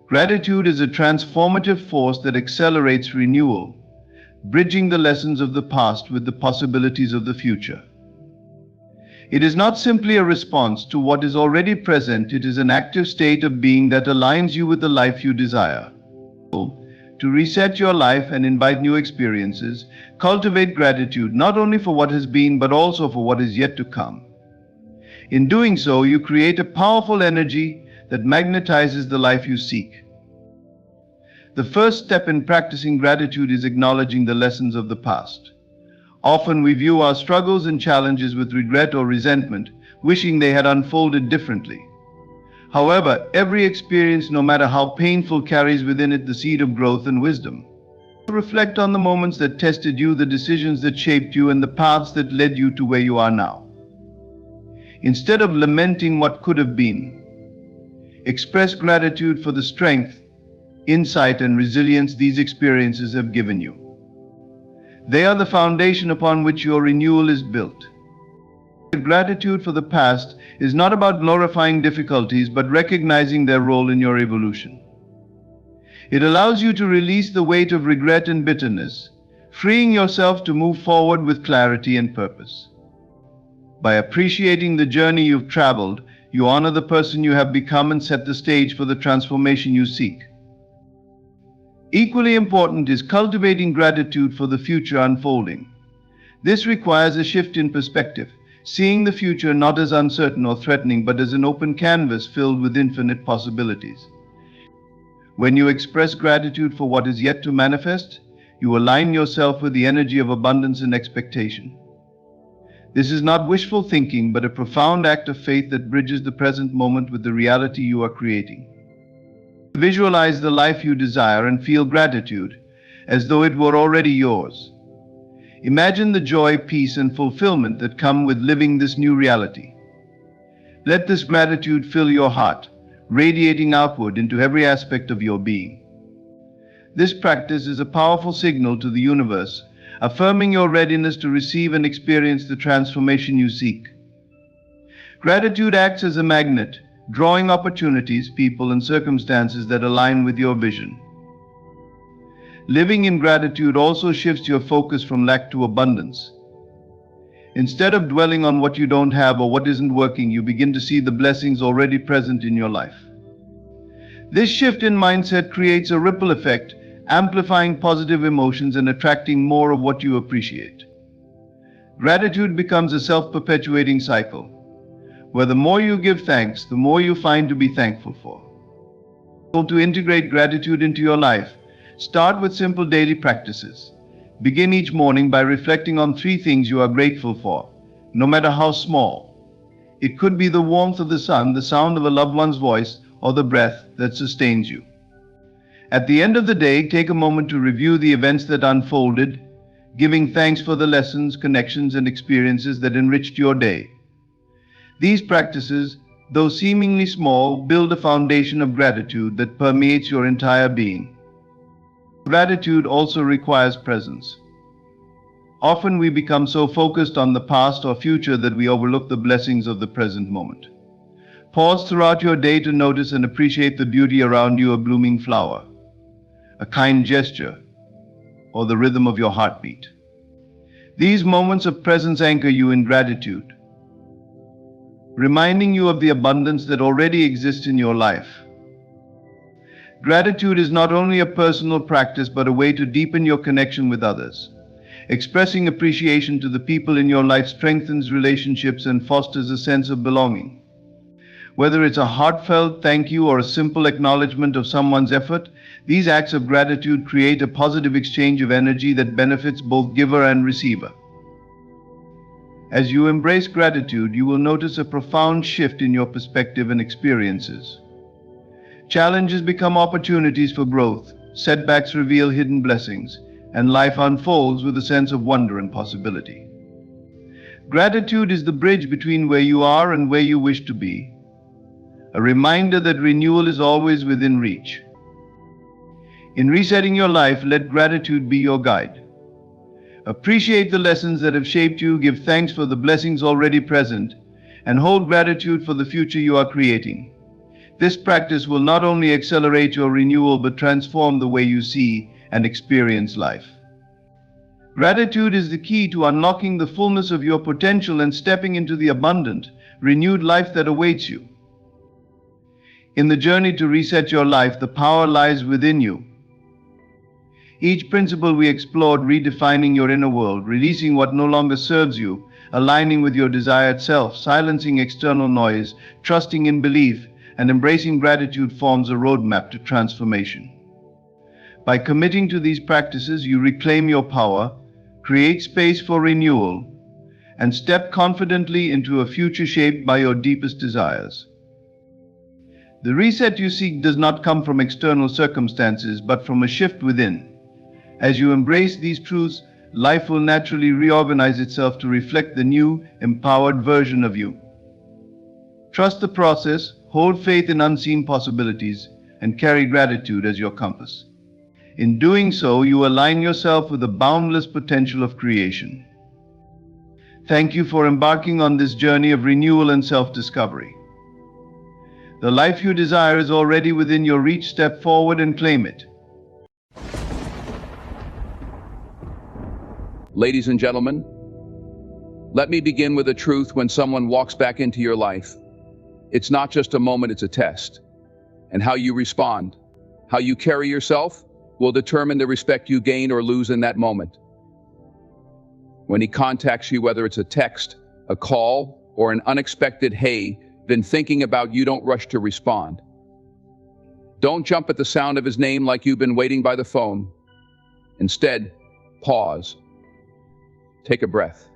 Gratitude is a transformative force that accelerates renewal, bridging the lessons of the past with the possibilities of the future. It is not simply a response to what is already present, it is an active state of being that aligns you with the life you desire. To reset your life and invite new experiences, cultivate gratitude not only for what has been but also for what is yet to come. In doing so, you create a powerful energy that magnetizes the life you seek. The first step in practicing gratitude is acknowledging the lessons of the past. Often we view our struggles and challenges with regret or resentment, wishing they had unfolded differently. However, every experience, no matter how painful, carries within it the seed of growth and wisdom. Reflect on the moments that tested you, the decisions that shaped you, and the paths that led you to where you are now. Instead of lamenting what could have been, express gratitude for the strength, insight, and resilience these experiences have given you. They are the foundation upon which your renewal is built. Gratitude for the past is not about glorifying difficulties but recognizing their role in your evolution. It allows you to release the weight of regret and bitterness, freeing yourself to move forward with clarity and purpose. By appreciating the journey you've traveled, you honor the person you have become and set the stage for the transformation you seek. Equally important is cultivating gratitude for the future unfolding. This requires a shift in perspective, seeing the future not as uncertain or threatening but as an open canvas filled with infinite possibilities. When you express gratitude for what is yet to manifest, you align yourself with the energy of abundance and expectation. This is not wishful thinking but a profound act of faith that bridges the present moment with the reality you are creating. Visualize the life you desire and feel gratitude as though it were already yours. Imagine the joy, peace, and fulfillment that come with living this new reality. Let this gratitude fill your heart, radiating outward into every aspect of your being. This practice is a powerful signal to the universe, affirming your readiness to receive and experience the transformation you seek. Gratitude acts as a magnet, drawing opportunities, people, and circumstances that align with your vision. Living in gratitude also shifts your focus from lack to abundance. Instead of dwelling on what you don't have or what isn't working, you begin to see the blessings already present in your life. This shift in mindset creates a ripple effect, amplifying positive emotions and attracting more of what you appreciate. Gratitude becomes a self-perpetuating cycle, where the more you give thanks, the more you find to be thankful for. To integrate gratitude into your life, start with simple daily practices. Begin each morning by reflecting on 3 things you are grateful for, no matter how small. It could be the warmth of the sun, the sound of a loved one's voice, or the breath that sustains you. At the end of the day, take a moment to review the events that unfolded, giving thanks for the lessons, connections, and experiences that enriched your day. These practices, though seemingly small, build a foundation of gratitude that permeates your entire being. Gratitude also requires presence. Often we become so focused on the past or future that we overlook the blessings of the present moment. Pause throughout your day to notice and appreciate the beauty around you: a blooming flower, a kind gesture, or the rhythm of your heartbeat. These moments of presence anchor you in gratitude, reminding you of the abundance that already exists in your life. Gratitude is not only a personal practice but a way to deepen your connection with others. Expressing appreciation to the people in your life strengthens relationships and fosters a sense of belonging. Whether it's a heartfelt thank you or a simple acknowledgement of someone's effort, these acts of gratitude create a positive exchange of energy that benefits both giver and receiver. As you embrace gratitude, you will notice a profound shift in your perspective and experiences. Challenges become opportunities for growth, setbacks reveal hidden blessings, and life unfolds with a sense of wonder and possibility. Gratitude is the bridge between where you are and where you wish to be, a reminder that renewal is always within reach. In resetting your life, let gratitude be your guide. Appreciate the lessons that have shaped you, give thanks for the blessings already present, and hold gratitude for the future you are creating. This practice will not only accelerate your renewal but transform the way you see and experience life. Gratitude is the key to unlocking the fullness of your potential and stepping into the abundant, renewed life that awaits you. In the journey to reset your life, the power lies within you. Each principle we explored, redefining your inner world, releasing what no longer serves you, aligning with your desired self, silencing external noise, trusting in belief, and embracing gratitude forms a roadmap to transformation. By committing to these practices, you reclaim your power, create space for renewal, and step confidently into a future shaped by your deepest desires. The reset you seek does not come from external circumstances, but from a shift within. As you embrace these truths, life will naturally reorganize itself to reflect the new, empowered version of you. Trust the process, hold faith in unseen possibilities, and carry gratitude as your compass. In doing so, you align yourself with the boundless potential of creation. Thank you for embarking on this journey of renewal and self-discovery. The life you desire is already within your reach. Step forward and claim it. Ladies and gentlemen, let me begin with a truth. When someone walks back into your life, it's not just a moment, it's a test. And how you respond, how you carry yourself, will determine the respect you gain or lose in that moment. When he contacts you, whether it's a text, a call, or an unexpected "hey, been thinking about you," don't rush to respond. Don't jump at the sound of his name like you've been waiting by the phone. Instead, pause. Take a breath.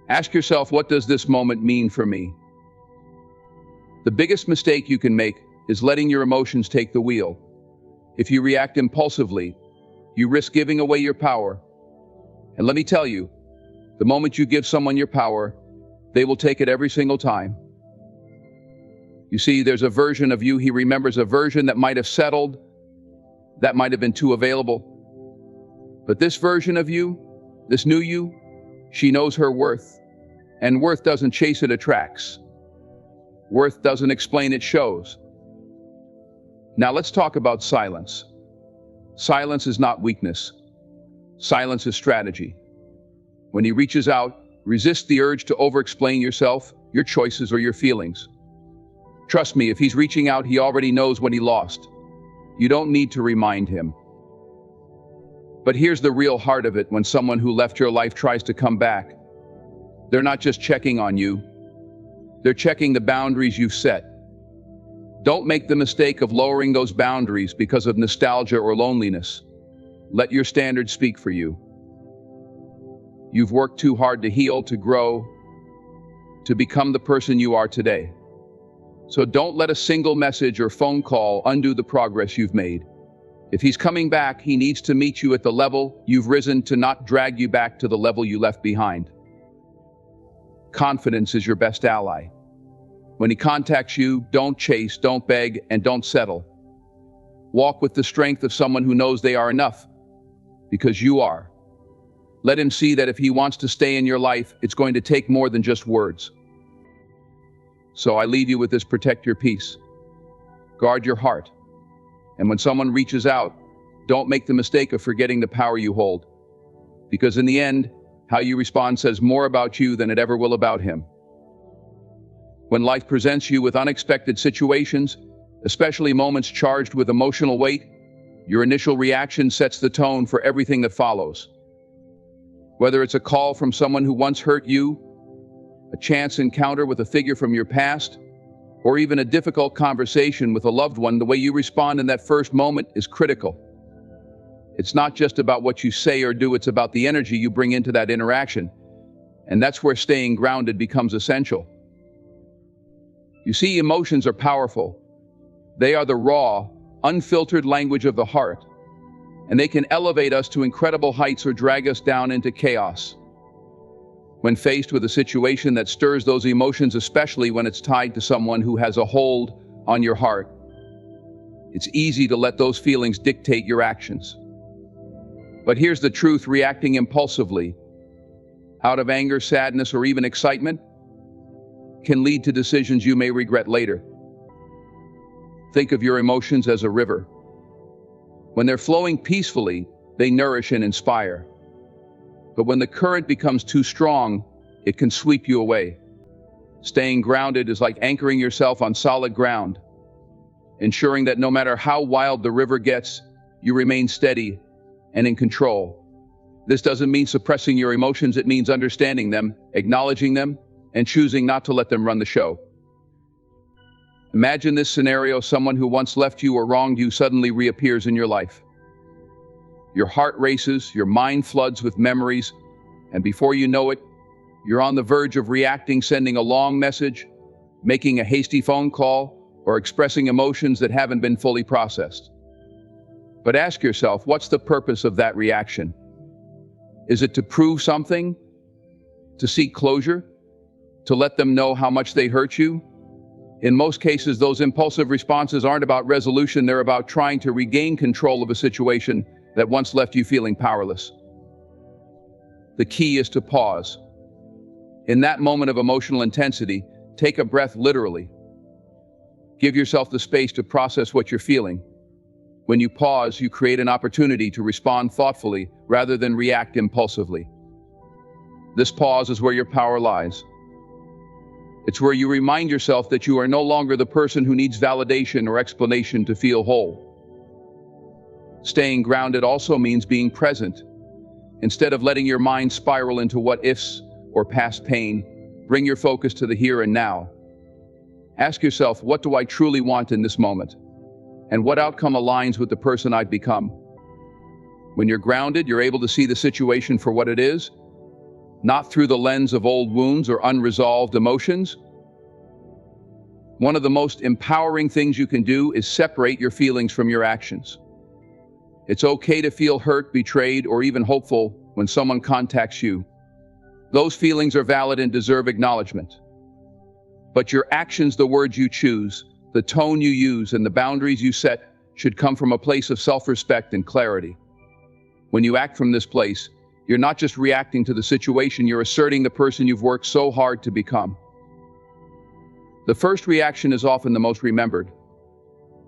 Ask yourself, what does this moment mean for me? The biggest mistake you can make is letting your emotions take the wheel. If you react impulsively, you risk giving away your power. And let me tell you, the moment you give someone your power, they will take it every single time. You see, there's a version of you he remembers, a version that might have settled, that might have been too available. But this version of you, this new you, she knows her worth. And worth doesn't chase, it attracts. Worth doesn't explain, it shows. Now let's talk about silence. Silence is not weakness. Silence is strategy. When he reaches out, resist the urge to over-explain yourself, your choices, or your feelings. Trust me, if he's reaching out, he already knows what he lost. You don't need to remind him. But here's the real heart of it. When someone who left your life tries to come back, they're not just checking on you, they're checking the boundaries you've set. Don't make the mistake of lowering those boundaries because of nostalgia or loneliness. Let your standards speak for you. You've worked too hard to heal, to grow, to become the person you are today. So don't let a single message or phone call undo the progress you've made. If he's coming back, he needs to meet you at the level you've risen to, not drag you back to the level you left behind. Confidence is your best ally. When he contacts you, don't chase, don't beg, and don't settle. Walk with the strength of someone who knows they are enough, because you are. Let him see that if he wants to stay in your life, it's going to take more than just words. So I leave you with this: protect your peace. Guard your heart. And when someone reaches out, don't make the mistake of forgetting the power you hold. Because in the end, how you respond says more about you than it ever will about him. When life presents you with unexpected situations, especially moments charged with emotional weight, your initial reaction sets the tone for everything that follows. Whether it's a call from someone who once hurt you, a chance encounter with a figure from your past, or even a difficult conversation with a loved one, the way you respond in that first moment is critical. It's not just about what you say or do, it's about the energy you bring into that interaction. And that's where staying grounded becomes essential. You see, emotions are powerful. They are the raw, unfiltered language of the heart, and they can elevate us to incredible heights or drag us down into chaos. When faced with a situation that stirs those emotions, especially when it's tied to someone who has a hold on your heart, it's easy to let those feelings dictate your actions. But here's the truth: reacting impulsively, out of anger, sadness, or even excitement, can lead to decisions you may regret later. Think of your emotions as a river. When they're flowing peacefully, they nourish and inspire. But when the current becomes too strong, it can sweep you away. Staying grounded is like anchoring yourself on solid ground, ensuring that no matter how wild the river gets, you remain steady, and in control. This doesn't mean suppressing your emotions, it means understanding them, acknowledging them, and choosing not to let them run the show. Imagine this scenario: someone who once left you or wronged you suddenly reappears in your life. Your heart races, your mind floods with memories, and before you know it, you're on the verge of reacting, sending a long message, making a hasty phone call, or expressing emotions that haven't been fully processed. But ask yourself, what's the purpose of that reaction? Is it to prove something? To seek closure? To let them know how much they hurt you? In most cases, those impulsive responses aren't about resolution, they're about trying to regain control of a situation that once left you feeling powerless. The key is to pause. In that moment of emotional intensity, take a breath literally. Give yourself the space to process what you're feeling. When you pause, you create an opportunity to respond thoughtfully rather than react impulsively. This pause is where your power lies. It's where you remind yourself that you are no longer the person who needs validation or explanation to feel whole. Staying grounded also means being present. Instead of letting your mind spiral into what-ifs or past pain, bring your focus to the here and now. Ask yourself, what do I truly want in this moment? And what outcome aligns with the person I've become? When you're grounded, you're able to see the situation for what it is, not through the lens of old wounds or unresolved emotions. One of the most empowering things you can do is separate your feelings from your actions. It's okay to feel hurt, betrayed, or even hopeful when someone contacts you. Those feelings are valid and deserve acknowledgement. But your actions, the words you choose, the tone you use, and the boundaries you set should come from a place of self-respect and clarity. When you act from this place, you're not just reacting to the situation, you're asserting the person you've worked so hard to become. The first reaction is often the most remembered.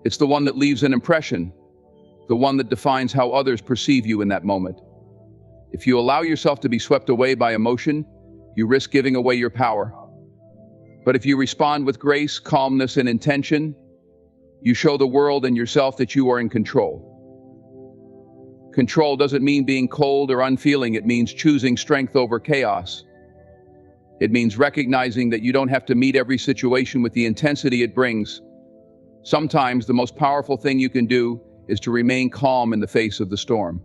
It's the one that leaves an impression, the one that defines how others perceive you in that moment. If you allow yourself to be swept away by emotion, you risk giving away your power. But if you respond with grace, calmness, and intention, you show the world and yourself that you are in control. Control doesn't mean being cold or unfeeling, it means choosing strength over chaos. It means recognizing that you don't have to meet every situation with the intensity it brings. Sometimes the most powerful thing you can do is to remain calm in the face of the storm.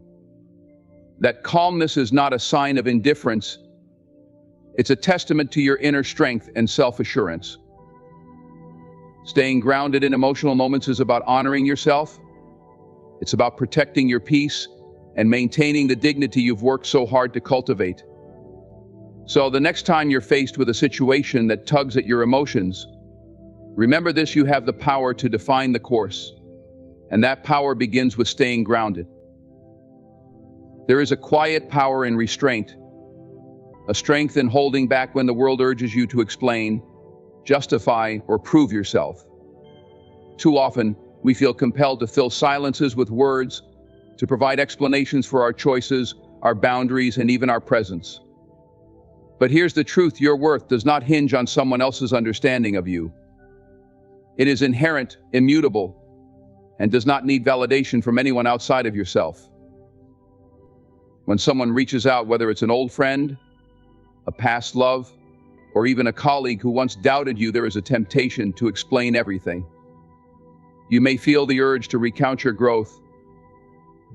That calmness is not a sign of indifference. It's a testament to your inner strength and self-assurance. Staying grounded in emotional moments is about honoring yourself. It's about protecting your peace and maintaining the dignity you've worked so hard to cultivate. So the next time you're faced with a situation that tugs at your emotions, remember this: you have the power to define the course, and that power begins with staying grounded. There is a quiet power in restraint, a strength in holding back when the world urges you to explain, justify, or prove yourself. Too often, we feel compelled to fill silences with words, to provide explanations for our choices, our boundaries, and even our presence. But here's the truth: your worth does not hinge on someone else's understanding of you. It is inherent, immutable, and does not need validation from anyone outside of yourself. When someone reaches out, whether it's an old friend, a past love, or even a colleague who once doubted you, there is a temptation to explain everything. You may feel the urge to recount your growth,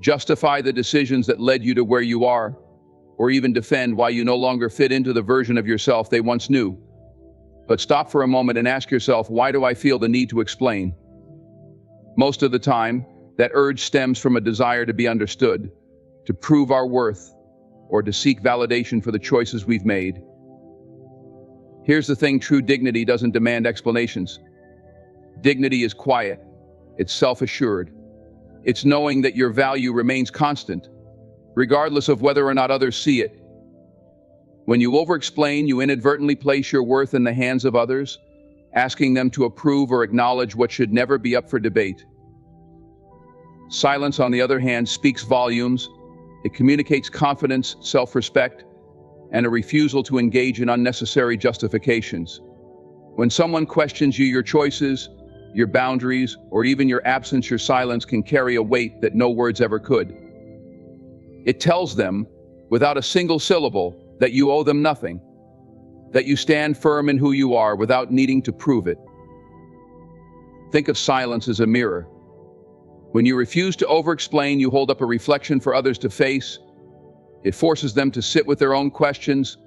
justify the decisions that led you to where you are, or even defend why you no longer fit into the version of yourself they once knew. But stop for a moment and ask yourself, why do I feel the need to explain? Most of the time, that urge stems from a desire to be understood, to prove our worth, or to seek validation for the choices we've made. Here's the thing: true dignity doesn't demand explanations. Dignity is quiet, it's self-assured. It's knowing that your value remains constant, regardless of whether or not others see it. When you over-explain, you inadvertently place your worth in the hands of others, asking them to approve or acknowledge what should never be up for debate. Silence, on the other hand, speaks volumes. It communicates confidence, self-respect, and a refusal to engage in unnecessary justifications. When someone questions you, your choices, your boundaries, or even your absence, your silence can carry a weight that no words ever could. It tells them, without a single syllable, that you owe them nothing, that you stand firm in who you are without needing to prove it. Think of silence as a mirror. When you refuse to over-explain, you hold up a reflection for others to face. It forces them to sit with their own questions,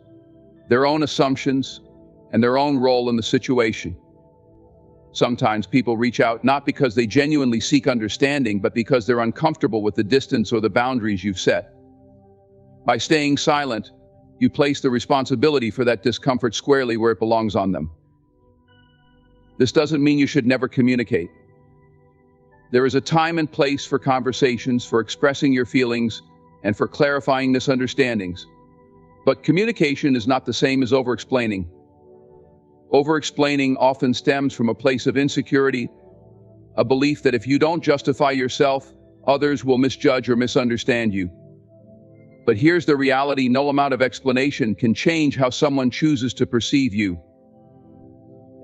their own assumptions, and their own role in the situation. Sometimes people reach out not because they genuinely seek understanding, but because they're uncomfortable with the distance or the boundaries you've set. By staying silent, you place the responsibility for that discomfort squarely where it belongs on them. This doesn't mean you should never communicate. There is a time and place for conversations, for expressing your feelings, and for clarifying misunderstandings. But communication is not the same as over-explaining. Over-explaining often stems from a place of insecurity, a belief that if you don't justify yourself, others will misjudge or misunderstand you. But here's the reality: no amount of explanation can change how someone chooses to perceive you.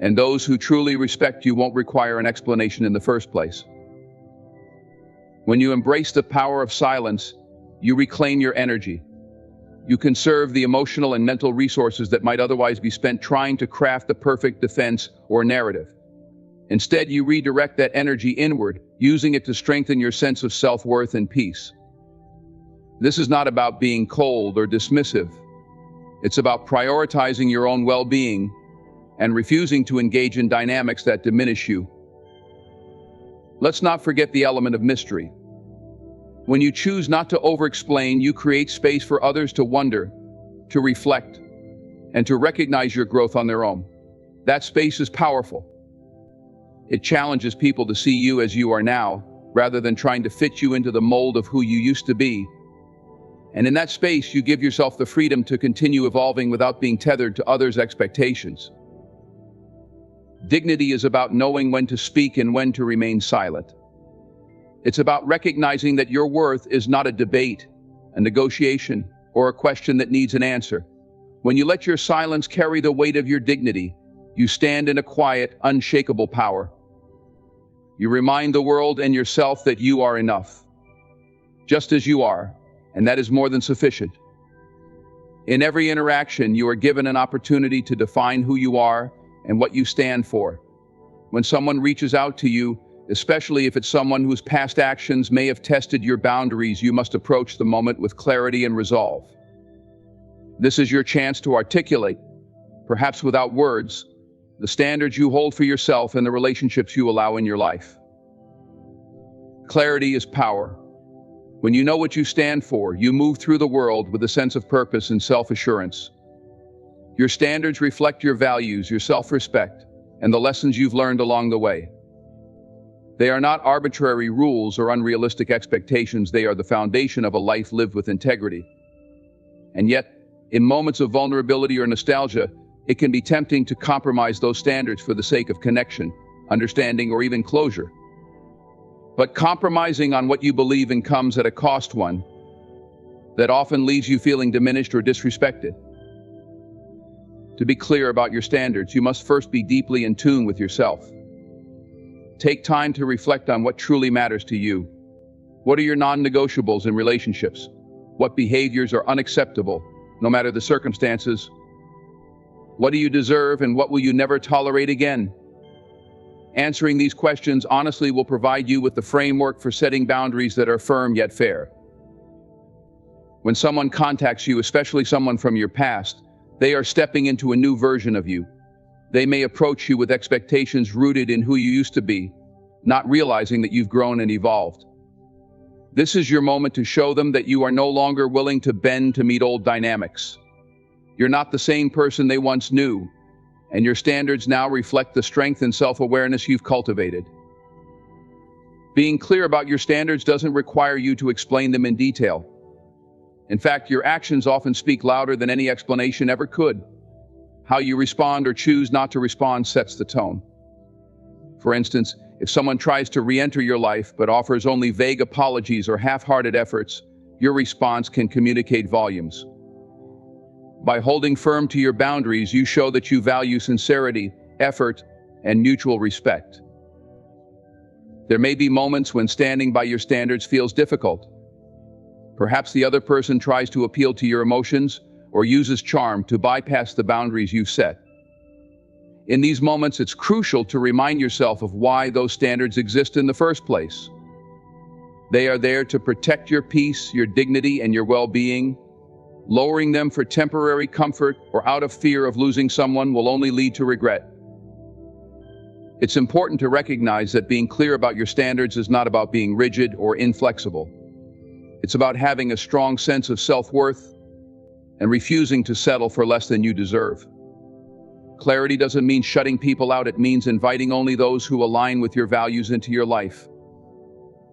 And those who truly respect you won't require an explanation in the first place. When you embrace the power of silence, you reclaim your energy. You conserve the emotional and mental resources that might otherwise be spent trying to craft the perfect defense or narrative. Instead, you redirect that energy inward, using it to strengthen your sense of self-worth and peace. This is not about being cold or dismissive. It's about prioritizing your own well-being and refusing to engage in dynamics that diminish you. Let's not forget the element of mystery. When you choose not to over-explain, you create space for others to wonder, to reflect, and to recognize your growth on their own. That space is powerful. It challenges people to see you as you are now, rather than trying to fit you into the mold of who you used to be. And in that space, you give yourself the freedom to continue evolving without being tethered to others' expectations. Dignity is about knowing when to speak and when to remain silent. It's about recognizing that your worth is not a debate, a negotiation, or a question that needs an answer. When you let your silence carry the weight of your dignity, you stand in a quiet, unshakable power. You remind the world and yourself that you are enough, just as you are, and that is more than sufficient. In every interaction, you are given an opportunity to define who you are and what you stand for. When someone reaches out to you, especially if it's someone whose past actions may have tested your boundaries, you must approach the moment with clarity and resolve. This is your chance to articulate, perhaps without words, the standards you hold for yourself and the relationships you allow in your life. Clarity is power. When you know what you stand for, you move through the world with a sense of purpose and self-assurance. Your standards reflect your values, your self-respect, and the lessons you've learned along the way. They are not arbitrary rules or unrealistic expectations. They are the foundation of a life lived with integrity. And yet, in moments of vulnerability or nostalgia, it can be tempting to compromise those standards for the sake of connection, understanding, or even closure. But compromising on what you believe in comes at a cost, one that often leaves you feeling diminished or disrespected. To be clear about your standards, you must first be deeply in tune with yourself. Take time to reflect on what truly matters to you. What are your non-negotiables in relationships? What behaviors are unacceptable, no matter the circumstances? What do you deserve and what will you never tolerate again? Answering these questions honestly will provide you with the framework for setting boundaries that are firm yet fair. When someone contacts you, especially someone from your past, they are stepping into a new version of you. They may approach you with expectations rooted in who you used to be, not realizing that you've grown and evolved. This is your moment to show them that you are no longer willing to bend to meet old dynamics. You're not the same person they once knew, and your standards now reflect the strength and self-awareness you've cultivated. Being clear about your standards doesn't require you to explain them in detail. In fact, your actions often speak louder than any explanation ever could. How you respond or choose not to respond sets the tone. For instance, if someone tries to re-enter your life but offers only vague apologies or half-hearted efforts, your response can communicate volumes. By holding firm to your boundaries, you show that you value sincerity, effort, and mutual respect. There may be moments when standing by your standards feels difficult. Perhaps the other person tries to appeal to your emotions or uses charm to bypass the boundaries you've set. In these moments, it's crucial to remind yourself of why those standards exist in the first place. They are there to protect your peace, your dignity, and your well-being. Lowering them for temporary comfort or out of fear of losing someone will only lead to regret. It's important to recognize that being clear about your standards is not about being rigid or inflexible. It's about having a strong sense of self-worth and refusing to settle for less than you deserve. Clarity doesn't mean shutting people out, it means inviting only those who align with your values into your life.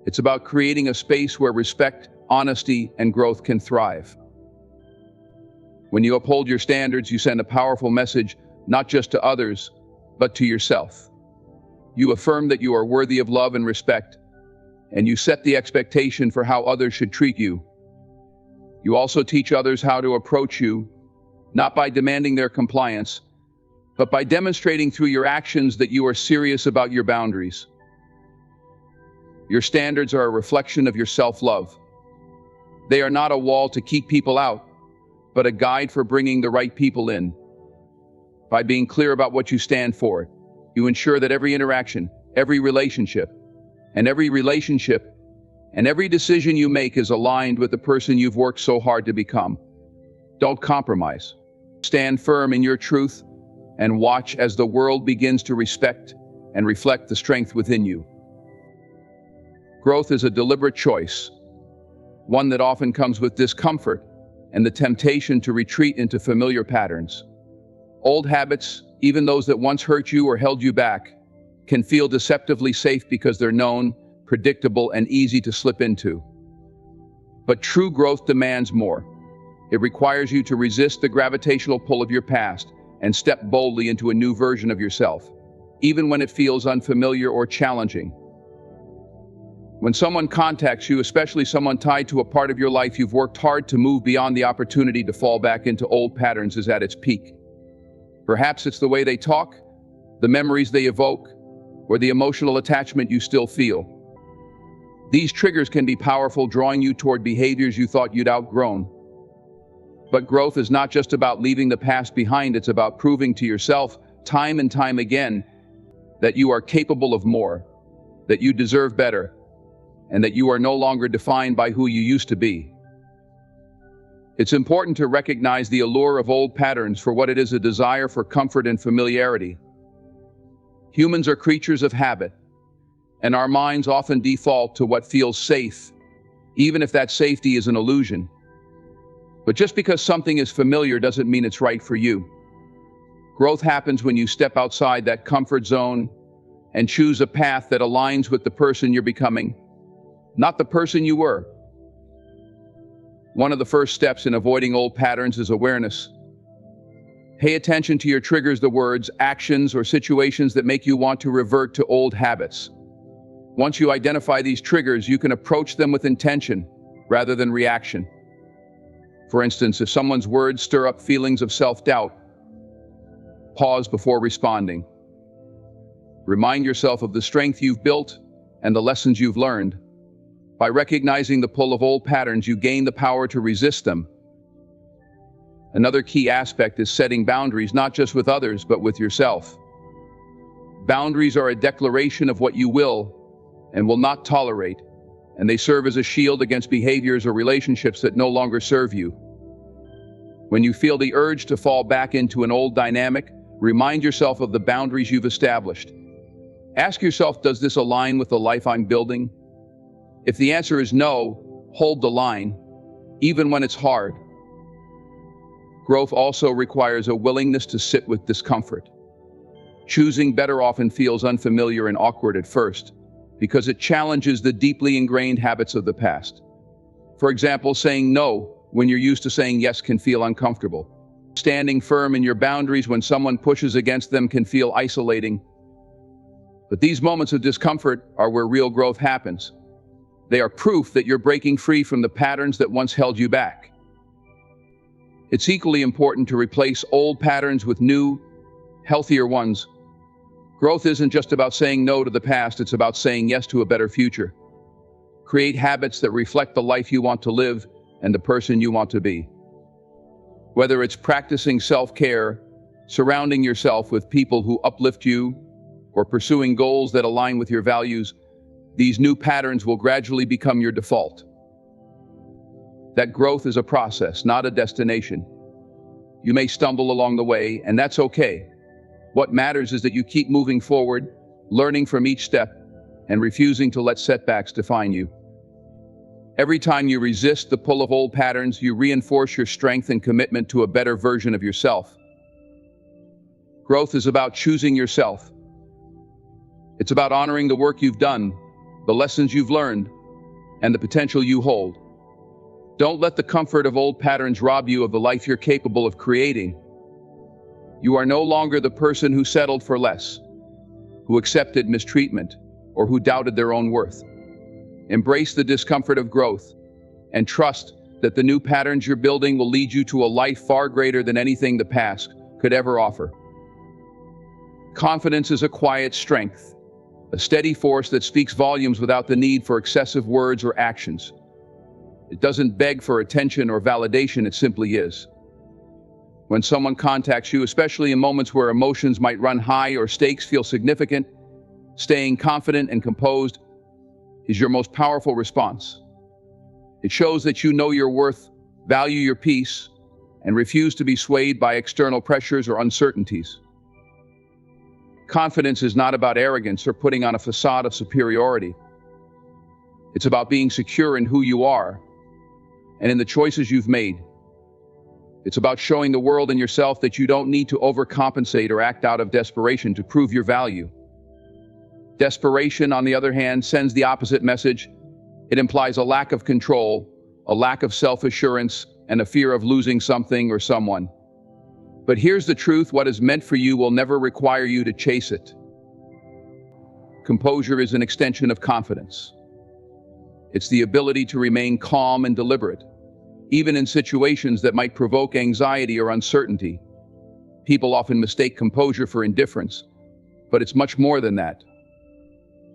It's about creating a space where respect, honesty, and growth can thrive. When you uphold your standards, you send a powerful message, not just to others, but to yourself. You affirm that you are worthy of love and respect, and you set the expectation for how others should treat you. You also teach others how to approach you, not by demanding their compliance, but by demonstrating through your actions that you are serious about your boundaries. Your standards are a reflection of your self-love. They are not a wall to keep people out, but a guide for bringing the right people in. By being clear about what you stand for, you ensure that every interaction, every relationship, and every decision you make is aligned with the person you've worked so hard to become. Don't compromise. Stand firm in your truth and watch as the world begins to respect and reflect the strength within you. Growth is a deliberate choice, one that often comes with discomfort and the temptation to retreat into familiar patterns. Old habits, even those that once hurt you or held you back, can feel deceptively safe because they're known, predictable, and easy to slip into. But true growth demands more. It requires you to resist the gravitational pull of your past and step boldly into a new version of yourself, even when it feels unfamiliar or challenging. When someone contacts you, especially someone tied to a part of your life you've worked hard to move beyond, the opportunity to fall back into old patterns is at its peak. Perhaps it's the way they talk, the memories they evoke, or the emotional attachment you still feel. These triggers can be powerful, drawing you toward behaviors you thought you'd outgrown. But growth is not just about leaving the past behind, it's about proving to yourself time and time again that you are capable of more, that you deserve better, and that you are no longer defined by who you used to be. It's important to recognize the allure of old patterns for what it is: a desire for comfort and familiarity. Humans are creatures of habit, and our minds often default to what feels safe, even if that safety is an illusion. But just because something is familiar doesn't mean it's right for you. Growth happens when you step outside that comfort zone and choose a path that aligns with the person you're becoming, not the person you were. One of the first steps in avoiding old patterns is awareness. Pay attention to your triggers, the words, actions, or situations that make you want to revert to old habits. Once you identify these triggers, you can approach them with intention rather than reaction. For instance, if someone's words stir up feelings of self-doubt, pause before responding. Remind yourself of the strength you've built and the lessons you've learned. By recognizing the pull of old patterns, you gain the power to resist them. Another key aspect is setting boundaries, not just with others, but with yourself. Boundaries are a declaration of what you will and will not tolerate, and they serve as a shield against behaviors or relationships that no longer serve you. When you feel the urge to fall back into an old dynamic, remind yourself of the boundaries you've established. Ask yourself, does this align with the life I'm building? If the answer is no, hold the line, even when it's hard. Growth also requires a willingness to sit with discomfort. Choosing better often feels unfamiliar and awkward at first, because it challenges the deeply ingrained habits of the past. For example, saying no when you're used to saying yes can feel uncomfortable. Standing firm in your boundaries when someone pushes against them can feel isolating. But these moments of discomfort are where real growth happens. They are proof that you're breaking free from the patterns that once held you back. It's equally important to replace old patterns with new, healthier ones. Growth isn't just about saying no to the past, it's about saying yes to a better future. Create habits that reflect the life you want to live, and the person you want to be. Whether it's practicing self-care, surrounding yourself with people who uplift you, or pursuing goals that align with your values, these new patterns will gradually become your default. That growth is a process, not a destination. You may stumble along the way, and that's okay. What matters is that you keep moving forward, learning from each step, and refusing to let setbacks define you. Every time you resist the pull of old patterns, you reinforce your strength and commitment to a better version of yourself. Growth is about choosing yourself. It's about honoring the work you've done, the lessons you've learned, and the potential you hold. Don't let the comfort of old patterns rob you of the life you're capable of creating. You are no longer the person who settled for less, who accepted mistreatment, or who doubted their own worth. Embrace the discomfort of growth, and trust that the new patterns you're building will lead you to a life far greater than anything the past could ever offer. Confidence is a quiet strength, a steady force that speaks volumes without the need for excessive words or actions. It doesn't beg for attention or validation, it simply is. When someone contacts you, especially in moments where emotions might run high or stakes feel significant, staying confident and composed is your most powerful response. It shows that you know your worth, value your peace, and refuse to be swayed by external pressures or uncertainties. Confidence is not about arrogance or putting on a facade of superiority. It's about being secure in who you are and in the choices you've made. It's about showing the world and yourself that you don't need to overcompensate or act out of desperation to prove your value. Desperation, on the other hand, sends the opposite message. It implies a lack of control, a lack of self-assurance, and a fear of losing something or someone. But here's the truth: what is meant for you will never require you to chase it. Composure is an extension of confidence. It's the ability to remain calm and deliberate, even in situations that might provoke anxiety or uncertainty. People often mistake composure for indifference, but it's much more than that.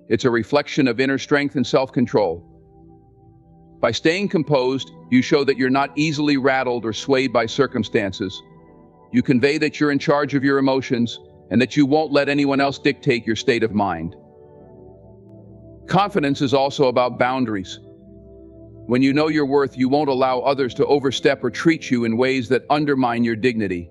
It's a reflection of inner strength and self-control. By staying composed, you show that you're not easily rattled or swayed by circumstances. You convey that you're in charge of your emotions and that you won't let anyone else dictate your state of mind. Confidence is also about boundaries. When you know your worth, you won't allow others to overstep or treat you in ways that undermine your dignity.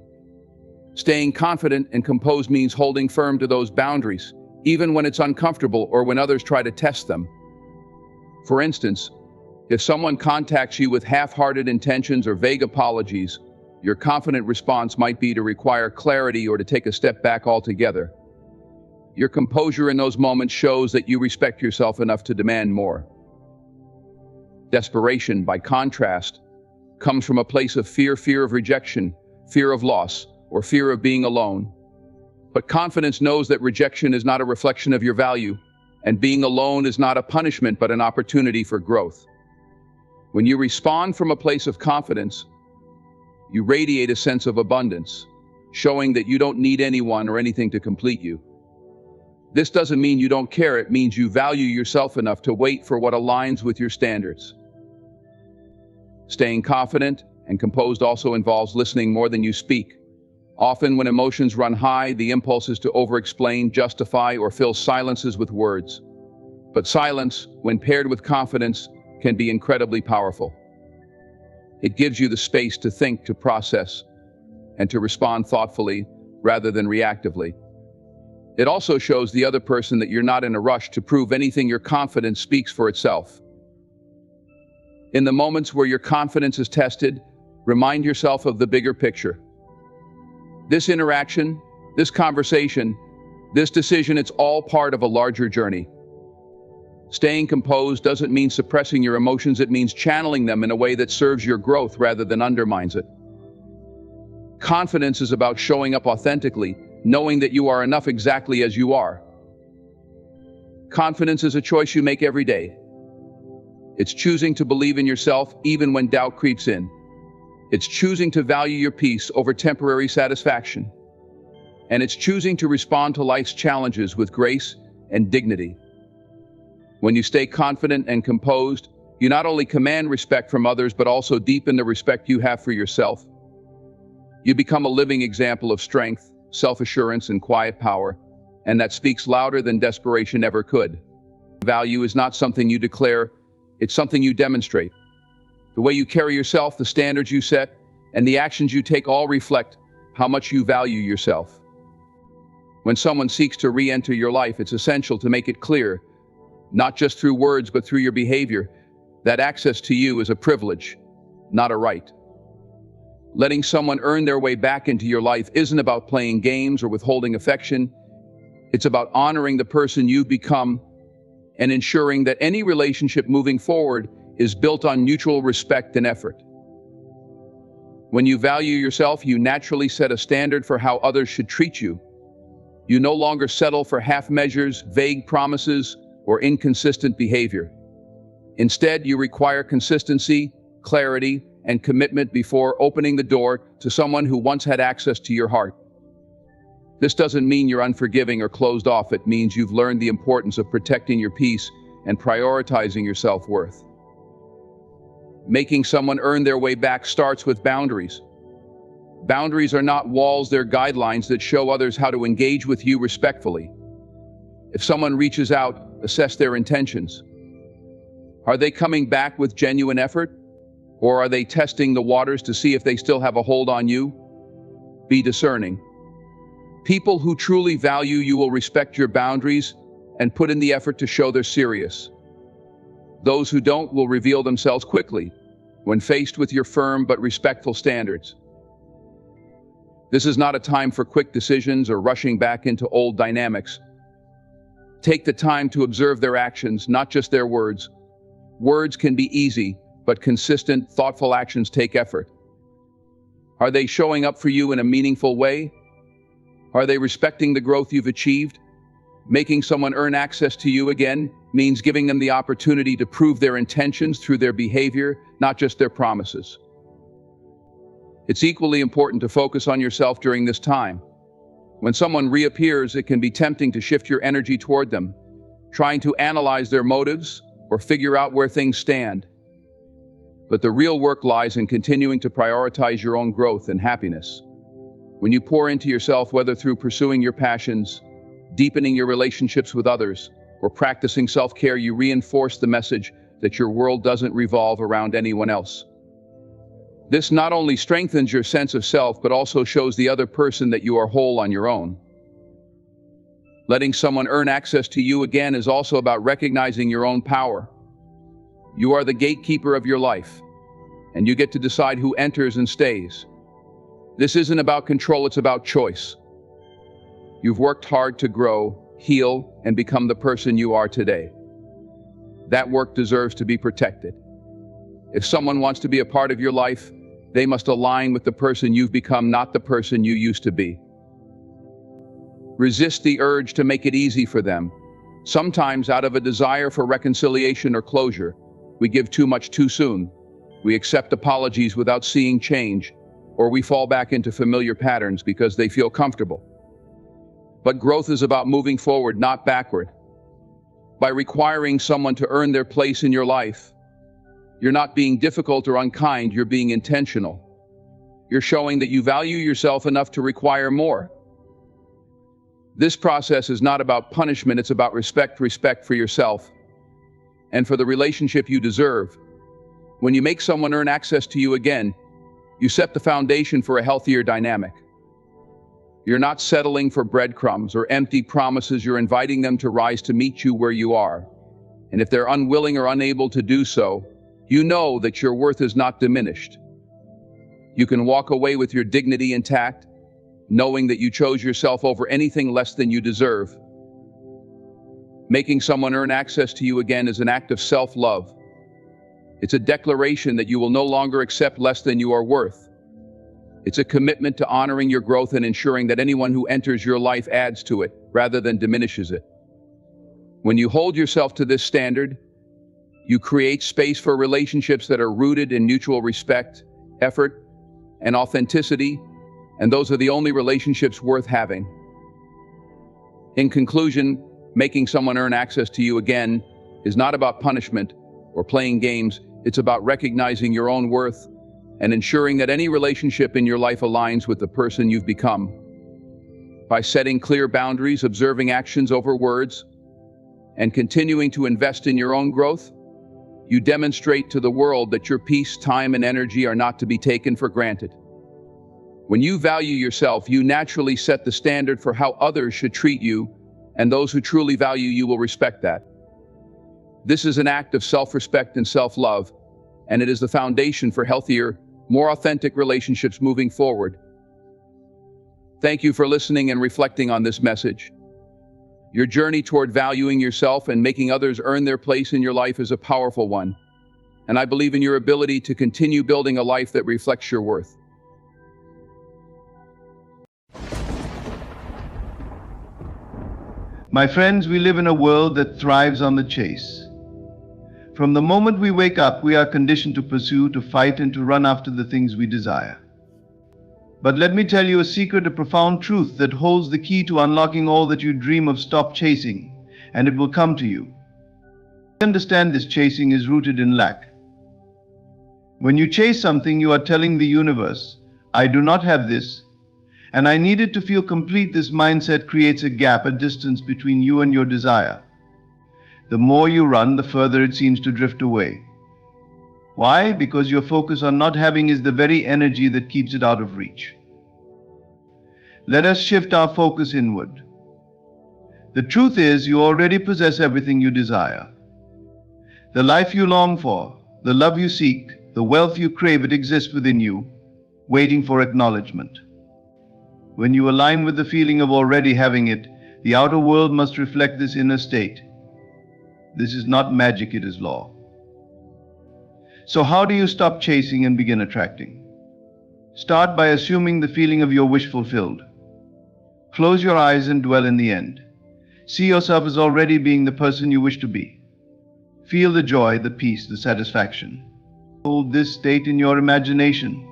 Staying confident and composed means holding firm to those boundaries, even when it's uncomfortable or when others try to test them. For instance, if someone contacts you with half-hearted intentions or vague apologies, your confident response might be to require clarity or to take a step back altogether. Your composure in those moments shows that you respect yourself enough to demand more. Desperation, by contrast, comes from a place of fear of rejection, fear of loss, or fear of being alone. But confidence knows that rejection is not a reflection of your value, and being alone is not a punishment but an opportunity for growth. When you respond from a place of confidence, you radiate a sense of abundance, showing that you don't need anyone or anything to complete you. This doesn't mean you don't care, it means you value yourself enough to wait for what aligns with your standards. Staying confident and composed also involves listening more than you speak. Often when emotions run high, the impulse is to over-explain, justify, or fill silences with words. But silence, when paired with confidence, can be incredibly powerful. It gives you the space to think, to process, and to respond thoughtfully rather than reactively. It also shows the other person that you're not in a rush to prove anything. Your confidence speaks for itself. In the moments where your confidence is tested, remind yourself of the bigger picture. This interaction, this conversation, this decision, it's all part of a larger journey. Staying composed doesn't mean suppressing your emotions, it means channeling them in a way that serves your growth rather than undermines it. Confidence is about showing up authentically, knowing that you are enough exactly as you are. Confidence is a choice you make every day. It's choosing to believe in yourself even when doubt creeps in. It's choosing to value your peace over temporary satisfaction. And it's choosing to respond to life's challenges with grace and dignity. When you stay confident and composed, You not only command respect from others, but also deepen the respect you have for yourself. You become a living example of strength, self-assurance, and quiet power, and that speaks louder than desperation ever could. Value is not something you declare, it's something you demonstrate. The way you carry yourself, the standards you set, and the actions you take all reflect how much you value yourself. When someone seeks to re-enter your life, it's essential to make it clear, not just through words but through your behavior, that access to you is a privilege, not a right. Letting someone earn their way back into your life isn't about playing games or withholding affection. It's about honoring the person you've become and ensuring that any relationship moving forward is built on mutual respect and effort. When you value yourself, you naturally set a standard for how others should treat you. You no longer settle for half measures, vague promises, or inconsistent behavior. Instead, you require consistency, clarity, and commitment before opening the door to someone who once had access to your heart. This doesn't mean you're unforgiving or closed off. It means you've learned the importance of protecting your peace and prioritizing your self-worth. Making someone earn their way back starts with boundaries. Boundaries are not walls, they're guidelines that show others how to engage with you respectfully. If someone reaches out, assess their intentions. Are they coming back with genuine effort? Or are they testing the waters to see if they still have a hold on you? Be discerning. People who truly value you will respect your boundaries and put in the effort to show they're serious. Those who don't will reveal themselves quickly when faced with your firm but respectful standards. This is not a time for quick decisions or rushing back into old dynamics. Take the time to observe their actions, not just their words. Words can be easy, but consistent, thoughtful actions take effort. Are they showing up for you in a meaningful way? Are they respecting the growth you've achieved? Making someone earn access to you again means giving them the opportunity to prove their intentions through their behavior, not just their promises. It's equally important to focus on yourself during this time. When someone reappears, it can be tempting to shift your energy toward them, trying to analyze their motives or figure out where things stand. But the real work lies in continuing to prioritize your own growth and happiness. When you pour into yourself, whether through pursuing your passions, deepening your relationships with others, or practicing self-care, you reinforce the message that your world doesn't revolve around anyone else. This not only strengthens your sense of self, but also shows the other person that you are whole on your own. Letting someone earn access to you again is also about recognizing your own power. You are the gatekeeper of your life, and you get to decide who enters and stays. This isn't about control, it's about choice. You've worked hard to grow, heal, and become the person you are today. That work deserves to be protected. If someone wants to be a part of your life, they must align with the person you've become, not the person you used to be. Resist the urge to make it easy for them. Sometimes, out of a desire for reconciliation or closure, we give too much too soon. We accept apologies without seeing change, or we fall back into familiar patterns because they feel comfortable. But growth is about moving forward, not backward. By requiring someone to earn their place in your life, you're not being difficult or unkind, you're being intentional. You're showing that you value yourself enough to require more. This process is not about punishment, it's about respect for yourself and for the relationship you deserve. When you make someone earn access to you again, you set the foundation for a healthier dynamic. You're not settling for breadcrumbs or empty promises, you're inviting them to rise to meet you where you are. And if they're unwilling or unable to do so, you know that your worth is not diminished. You can walk away with your dignity intact, knowing that you chose yourself over anything less than you deserve. Making someone earn access to you again is an act of self-love. It's a declaration that you will no longer accept less than you are worth. It's a commitment to honoring your growth and ensuring that anyone who enters your life adds to it rather than diminishes it. When you hold yourself to this standard, you create space for relationships that are rooted in mutual respect, effort, and authenticity, and those are the only relationships worth having. In conclusion, making someone earn access to you again is not about punishment, or playing games. It's about recognizing your own worth and ensuring that any relationship in your life aligns with the person you've become. By setting clear boundaries, observing actions over words, and continuing to invest in your own growth, you demonstrate to the world that your peace, time, and energy are not to be taken for granted. When you value yourself, you naturally set the standard for how others should treat you, and those who truly value you will respect that. This is an act of self-respect and self-love, and it is the foundation for healthier, more authentic relationships moving forward. Thank you for listening and reflecting on this message. Your journey toward valuing yourself and making others earn their place in your life is a powerful one, and I believe in your ability to continue building a life that reflects your worth. My friends, we live in a world that thrives on the chase. From the moment we wake up, we are conditioned to pursue, to fight, and to run after the things we desire. But let me tell you a secret, a profound truth that holds the key to unlocking all that you dream of. Stop chasing, and it will come to you. Understand this: chasing is rooted in lack. When you chase something, you are telling the universe, I do not have this, and I need it to feel complete. This mindset creates a gap, a distance between you and your desire. The more you run, the further it seems to drift away. Why? Because your focus on not having is the very energy that keeps it out of reach. Let us shift our focus inward. The truth is, you already possess everything you desire. The life you long for, the love you seek, the wealth you crave, it exists within you, waiting for acknowledgement. When you align with the feeling of already having it, the outer world must reflect this inner state. This is not magic, it is law. So how do you stop chasing and begin attracting? Start by assuming the feeling of your wish fulfilled. Close your eyes and dwell in the end. See yourself as already being the person you wish to be. Feel the joy, the peace, the satisfaction. Hold this state in your imagination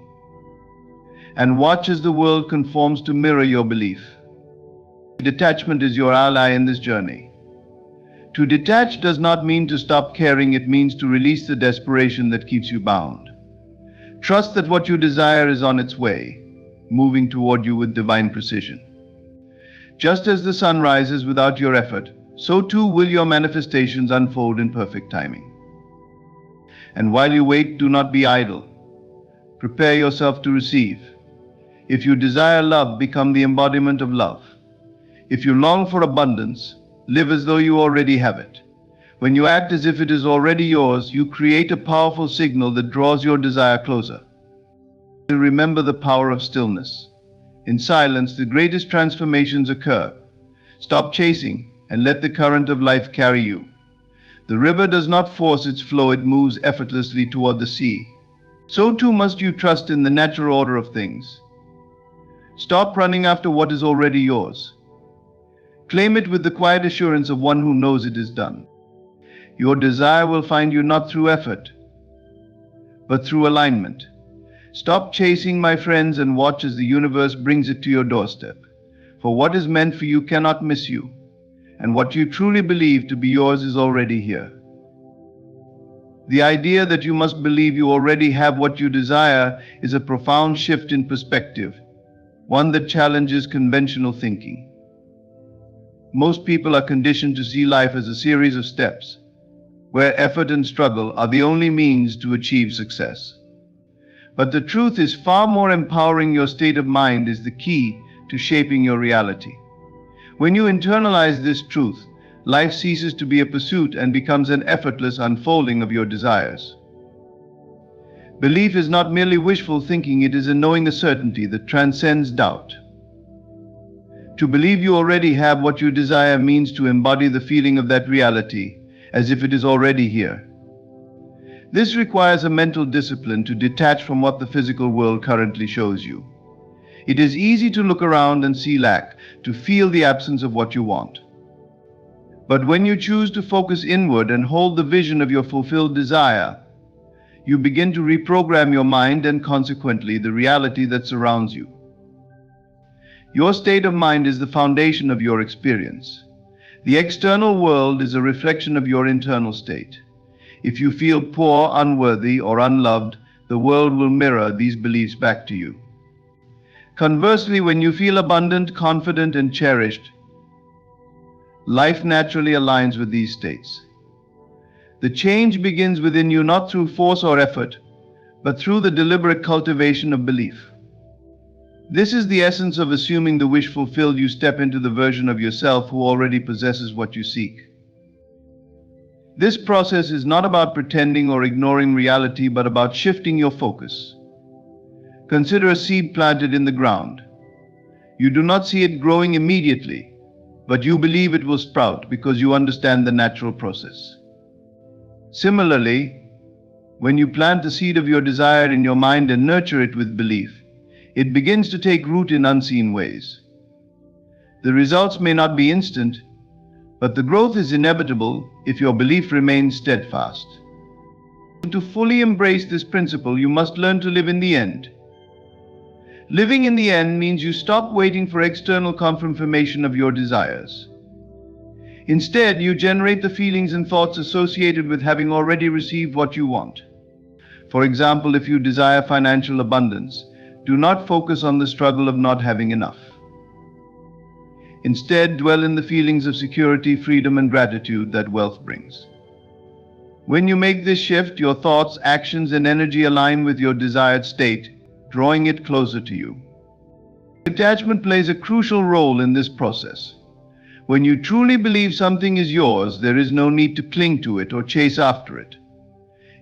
and watch as the world conforms to mirror your belief. Detachment is your ally in this journey. To detach does not mean to stop caring, it means to release the desperation that keeps you bound. Trust that what you desire is on its way, moving toward you with divine precision. Just as the sun rises without your effort, so too will your manifestations unfold in perfect timing. And while you wait, do not be idle. Prepare yourself to receive. If you desire love, become the embodiment of love. If you long for abundance, live as though you already have it. When you act as if it is already yours, you create a powerful signal that draws your desire closer. Remember the power of stillness. In silence, the greatest transformations occur. Stop chasing and let the current of life carry you. The river does not force its flow, it moves effortlessly toward the sea. So too must you trust in the natural order of things. Stop running after what is already yours. Claim it with the quiet assurance of one who knows it is done. Your desire will find you not through effort, but through alignment. Stop chasing, my friends, and watch as the universe brings it to your doorstep. For what is meant for you cannot miss you, and what you truly believe to be yours is already here. The idea that you must believe you already have what you desire is a profound shift in perspective, one that challenges conventional thinking. Most people are conditioned to see life as a series of steps, where effort and struggle are the only means to achieve success. But the truth is far more empowering. Your state of mind is the key to shaping your reality. When you internalize this truth, life ceases to be a pursuit and becomes an effortless unfolding of your desires. Belief is not merely wishful thinking, it is a knowing, a certainty that transcends doubt. To believe you already have what you desire means to embody the feeling of that reality as if it is already here. This requires a mental discipline to detach from what the physical world currently shows you. It is easy to look around and see lack, to feel the absence of what you want. But when you choose to focus inward and hold the vision of your fulfilled desire, you begin to reprogram your mind and consequently the reality that surrounds you. Your state of mind is the foundation of your experience. The external world is a reflection of your internal state. If you feel poor, unworthy, or unloved, the world will mirror these beliefs back to you. Conversely, when you feel abundant, confident, and cherished, life naturally aligns with these states. The change begins within you not through force or effort, but through the deliberate cultivation of belief. This is the essence of assuming the wish fulfilled. You step into the version of yourself who already possesses what you seek. This process is not about pretending or ignoring reality, but about shifting your focus. Consider a seed planted in the ground. You do not see it growing immediately, but you believe it will sprout because you understand the natural process. Similarly, when you plant the seed of your desire in your mind and nurture it with belief, it begins to take root in unseen ways. The results may not be instant, but the growth is inevitable if your belief remains steadfast. To fully embrace this principle, you must learn to live in the end. Living in the end means you stop waiting for external confirmation of your desires. Instead, you generate the feelings and thoughts associated with having already received what you want. For example, if you desire financial abundance, do not focus on the struggle of not having enough. Instead, dwell in the feelings of security, freedom, and gratitude that wealth brings. When you make this shift, your thoughts, actions, and energy align with your desired state, drawing it closer to you. Detachment plays a crucial role in this process. When you truly believe something is yours, there is no need to cling to it or chase after it.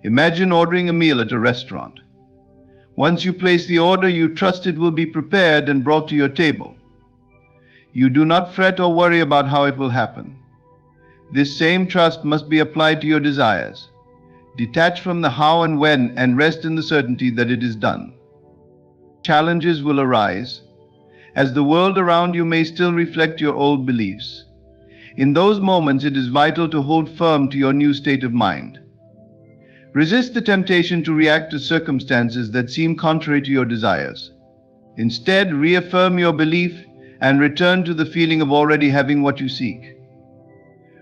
Imagine ordering a meal at a restaurant. Once you place the order, you trust it will be prepared and brought to your table. You do not fret or worry about how it will happen. This same trust must be applied to your desires. Detach from the how and when and rest in the certainty that it is done. Challenges will arise, as the world around you may still reflect your old beliefs. In those moments, it is vital to hold firm to your new state of mind. Resist the temptation to react to circumstances that seem contrary to your desires. Instead, reaffirm your belief and return to the feeling of already having what you seek.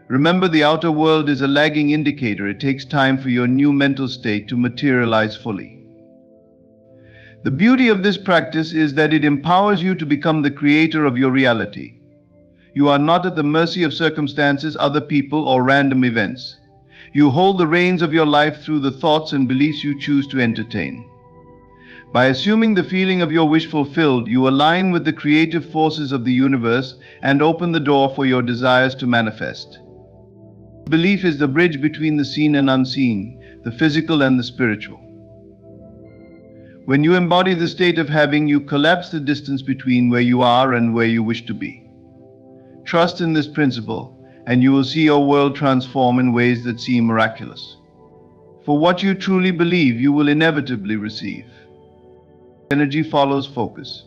Remember, the outer world is a lagging indicator. It takes time for your new mental state to materialize fully. The beauty of this practice is that it empowers you to become the creator of your reality. You are not at the mercy of circumstances, other people, or random events. You hold the reins of your life through the thoughts and beliefs you choose to entertain. By assuming the feeling of your wish fulfilled, you align with the creative forces of the universe and open the door for your desires to manifest. Belief is the bridge between the seen and unseen, the physical and the spiritual. When you embody the state of having, you collapse the distance between where you are and where you wish to be. Trust in this principle, and you will see your world transform in ways that seem miraculous. For what you truly believe, you will inevitably receive. Energy follows focus.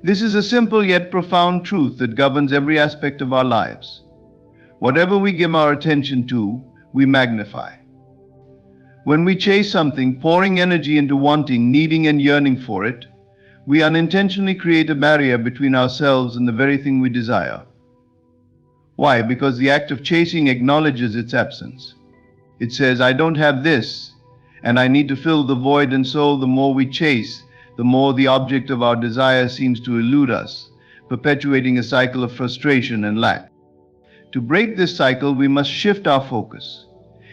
This is a simple yet profound truth that governs every aspect of our lives. Whatever we give our attention to, we magnify. When we chase something, pouring energy into wanting, needing, and yearning for it, we unintentionally create a barrier between ourselves and the very thing we desire. Why? Because the act of chasing acknowledges its absence. It says, I don't have this, and I need to fill the void, and so the more we chase, the more the object of our desire seems to elude us, perpetuating a cycle of frustration and lack. To break this cycle, we must shift our focus.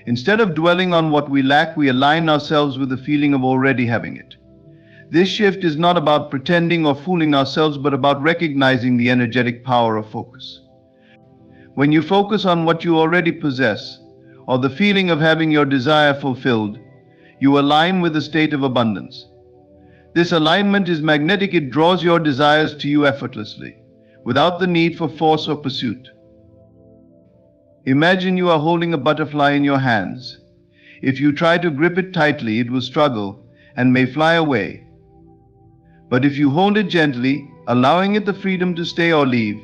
Instead of dwelling on what we lack, we align ourselves with the feeling of already having it. This shift is not about pretending or fooling ourselves, but about recognizing the energetic power of focus. When you focus on what you already possess, or the feeling of having your desire fulfilled, you align with a state of abundance. This alignment is magnetic. It draws your desires to you effortlessly, without the need for force or pursuit. Imagine you are holding a butterfly in your hands. If you try to grip it tightly, it will struggle and may fly away. But if you hold it gently, allowing it the freedom to stay or leave,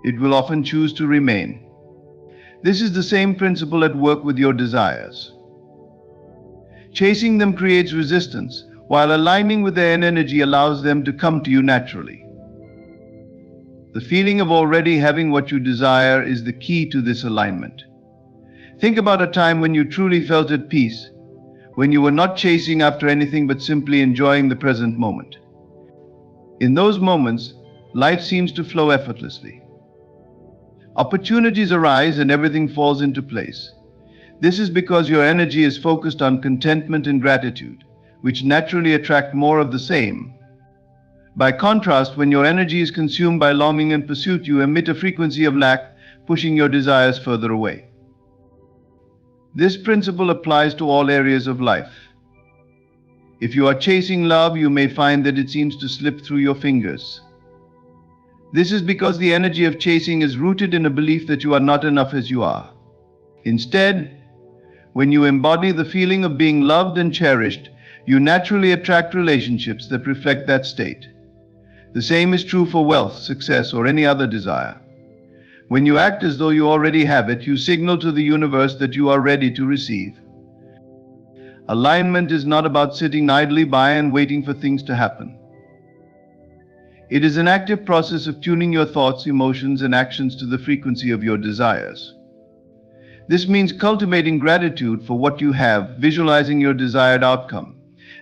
it will often choose to remain. This is the same principle at work with your desires. Chasing them creates resistance, while aligning with their energy allows them to come to you naturally. The feeling of already having what you desire is the key to this alignment. Think about a time when you truly felt at peace, when you were not chasing after anything but simply enjoying the present moment. In those moments, life seems to flow effortlessly. Opportunities arise and everything falls into place. This is because your energy is focused on contentment and gratitude, which naturally attract more of the same. By contrast, when your energy is consumed by longing and pursuit, you emit a frequency of lack, pushing your desires further away. This principle applies to all areas of life. If you are chasing love, you may find that it seems to slip through your fingers. This is because the energy of chasing is rooted in a belief that you are not enough as you are. Instead, when you embody the feeling of being loved and cherished, you naturally attract relationships that reflect that state. The same is true for wealth, success, or any other desire. When you act as though you already have it, you signal to the universe that you are ready to receive. Alignment is not about sitting idly by and waiting for things to happen. It is an active process of tuning your thoughts, emotions, and actions to the frequency of your desires. This means cultivating gratitude for what you have, visualizing your desired outcome,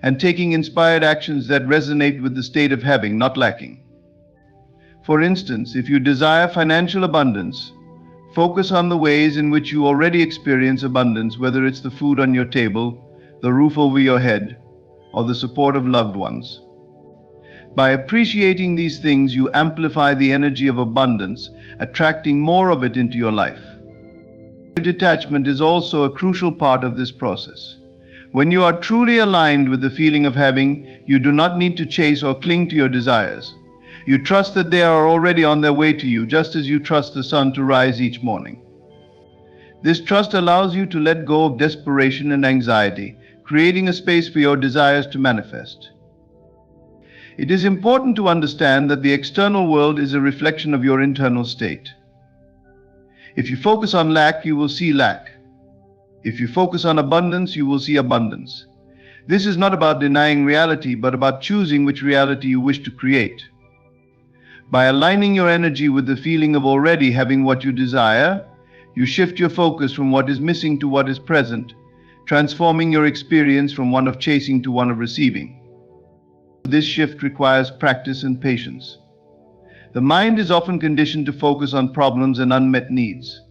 and taking inspired actions that resonate with the state of having, not lacking. For instance, if you desire financial abundance, focus on the ways in which you already experience abundance, whether it's the food on your table, the roof over your head, or the support of loved ones. By appreciating these things, you amplify the energy of abundance, attracting more of it into your life. Detachment is also a crucial part of this process. When you are truly aligned with the feeling of having, you do not need to chase or cling to your desires. You trust that they are already on their way to you, just as you trust the sun to rise each morning. This trust allows you to let go of desperation and anxiety, creating a space for your desires to manifest. It is important to understand that the external world is a reflection of your internal state. If you focus on lack, you will see lack. If you focus on abundance, you will see abundance. This is not about denying reality, but about choosing which reality you wish to create. By aligning your energy with the feeling of already having what you desire, you shift your focus from what is missing to what is present, transforming your experience from one of chasing to one of receiving. This shift requires practice and patience. The mind is often conditioned to focus on problems and unmet needs.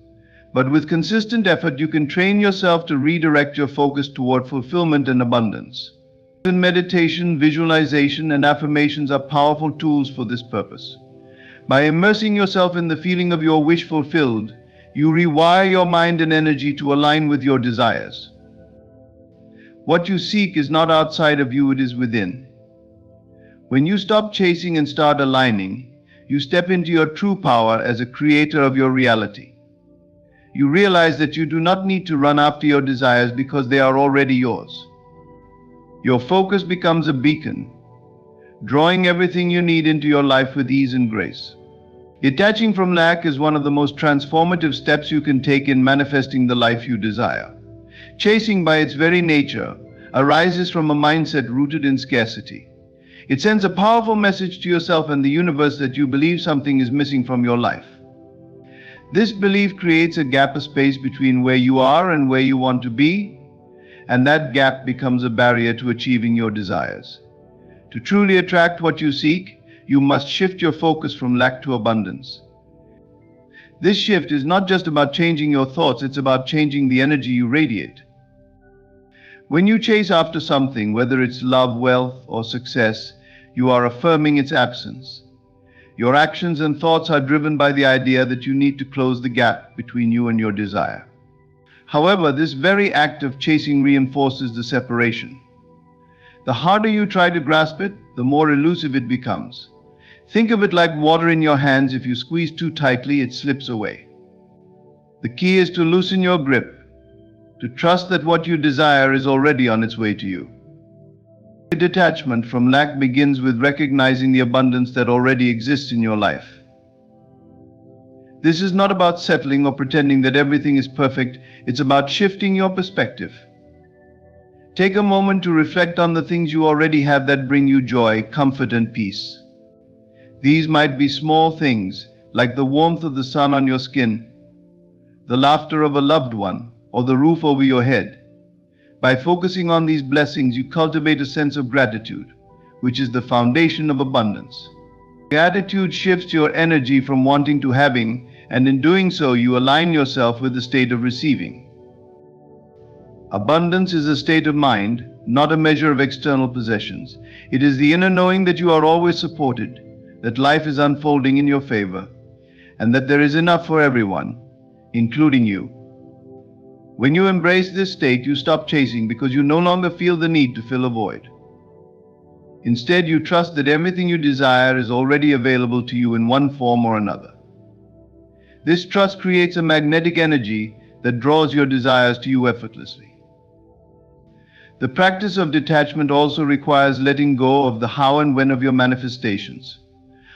But with consistent effort, you can train yourself to redirect your focus toward fulfillment and abundance. Meditation, visualization, and affirmations are powerful tools for this purpose. By immersing yourself in the feeling of your wish fulfilled, you rewire your mind and energy to align with your desires. What you seek is not outside of you, it is within. When you stop chasing and start aligning, you step into your true power as a creator of your reality. You realize that you do not need to run after your desires because they are already yours. Your focus becomes a beacon, drawing everything you need into your life with ease and grace. Detaching from lack is one of the most transformative steps you can take in manifesting the life you desire. Chasing, by its very nature, arises from a mindset rooted in scarcity. It sends a powerful message to yourself and the universe that you believe something is missing from your life. This belief creates a gap of space between where you are and where you want to be, and that gap becomes a barrier to achieving your desires. To truly attract what you seek, you must shift your focus from lack to abundance. This shift is not just about changing your thoughts, it's about changing the energy you radiate. When you chase after something, whether it's love, wealth, or success, you are affirming its absence. Your actions and thoughts are driven by the idea that you need to close the gap between you and your desire. However, this very act of chasing reinforces the separation. The harder you try to grasp it, the more elusive it becomes. Think of it like water in your hands. If you squeeze too tightly, it slips away. The key is to loosen your grip, to trust that what you desire is already on its way to you. Detachment from lack begins with recognizing the abundance that already exists in your life. This is not about settling or pretending that everything is perfect, it's about shifting your perspective. Take a moment to reflect on the things you already have that bring you joy, comfort, and peace. These might be small things, like the warmth of the sun on your skin, the laughter of a loved one, or the roof over your head. By focusing on these blessings, you cultivate a sense of gratitude, which is the foundation of abundance. Gratitude shifts your energy from wanting to having, and in doing so, you align yourself with the state of receiving. Abundance is a state of mind, not a measure of external possessions. It is the inner knowing that you are always supported, that life is unfolding in your favor, and that there is enough for everyone, including you. When you embrace this state, you stop chasing because you no longer feel the need to fill a void. Instead, you trust that everything you desire is already available to you in one form or another. This trust creates a magnetic energy that draws your desires to you effortlessly. The practice of detachment also requires letting go of the how and when of your manifestations.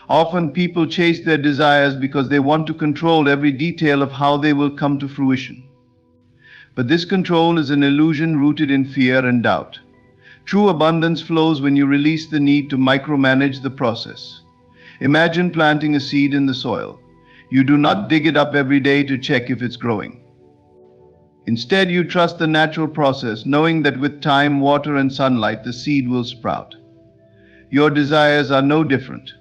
Often people chase their desires because they want to control every detail of how they will come to fruition. But this control is an illusion rooted in fear and doubt. True abundance flows when you release the need to micromanage the process. Imagine planting a seed in the soil. You do not dig it up every day to check if it's growing. Instead, you trust the natural process, knowing that with time, water, and sunlight, the seed will sprout. Your desires are no different.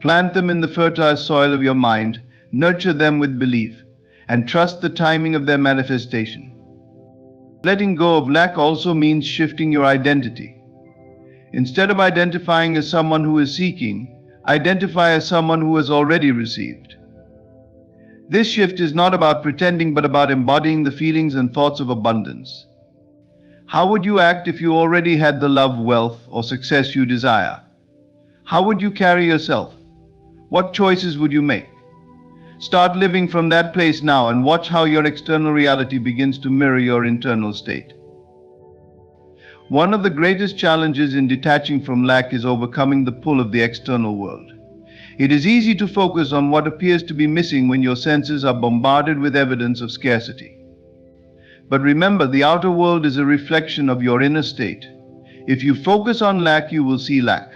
Plant them in the fertile soil of your mind, nurture them with belief, and trust the timing of their manifestation. Letting go of lack also means shifting your identity. Instead of identifying as someone who is seeking, identify as someone who has already received. This shift is not about pretending, but about embodying the feelings and thoughts of abundance. How would you act if you already had the love, wealth, or success you desire? How would you carry yourself? What choices would you make? Start living from that place now and watch how your external reality begins to mirror your internal state. One of the greatest challenges in detaching from lack is overcoming the pull of the external world. It is easy to focus on what appears to be missing when your senses are bombarded with evidence of scarcity. But remember, the outer world is a reflection of your inner state. If you focus on lack, you will see lack.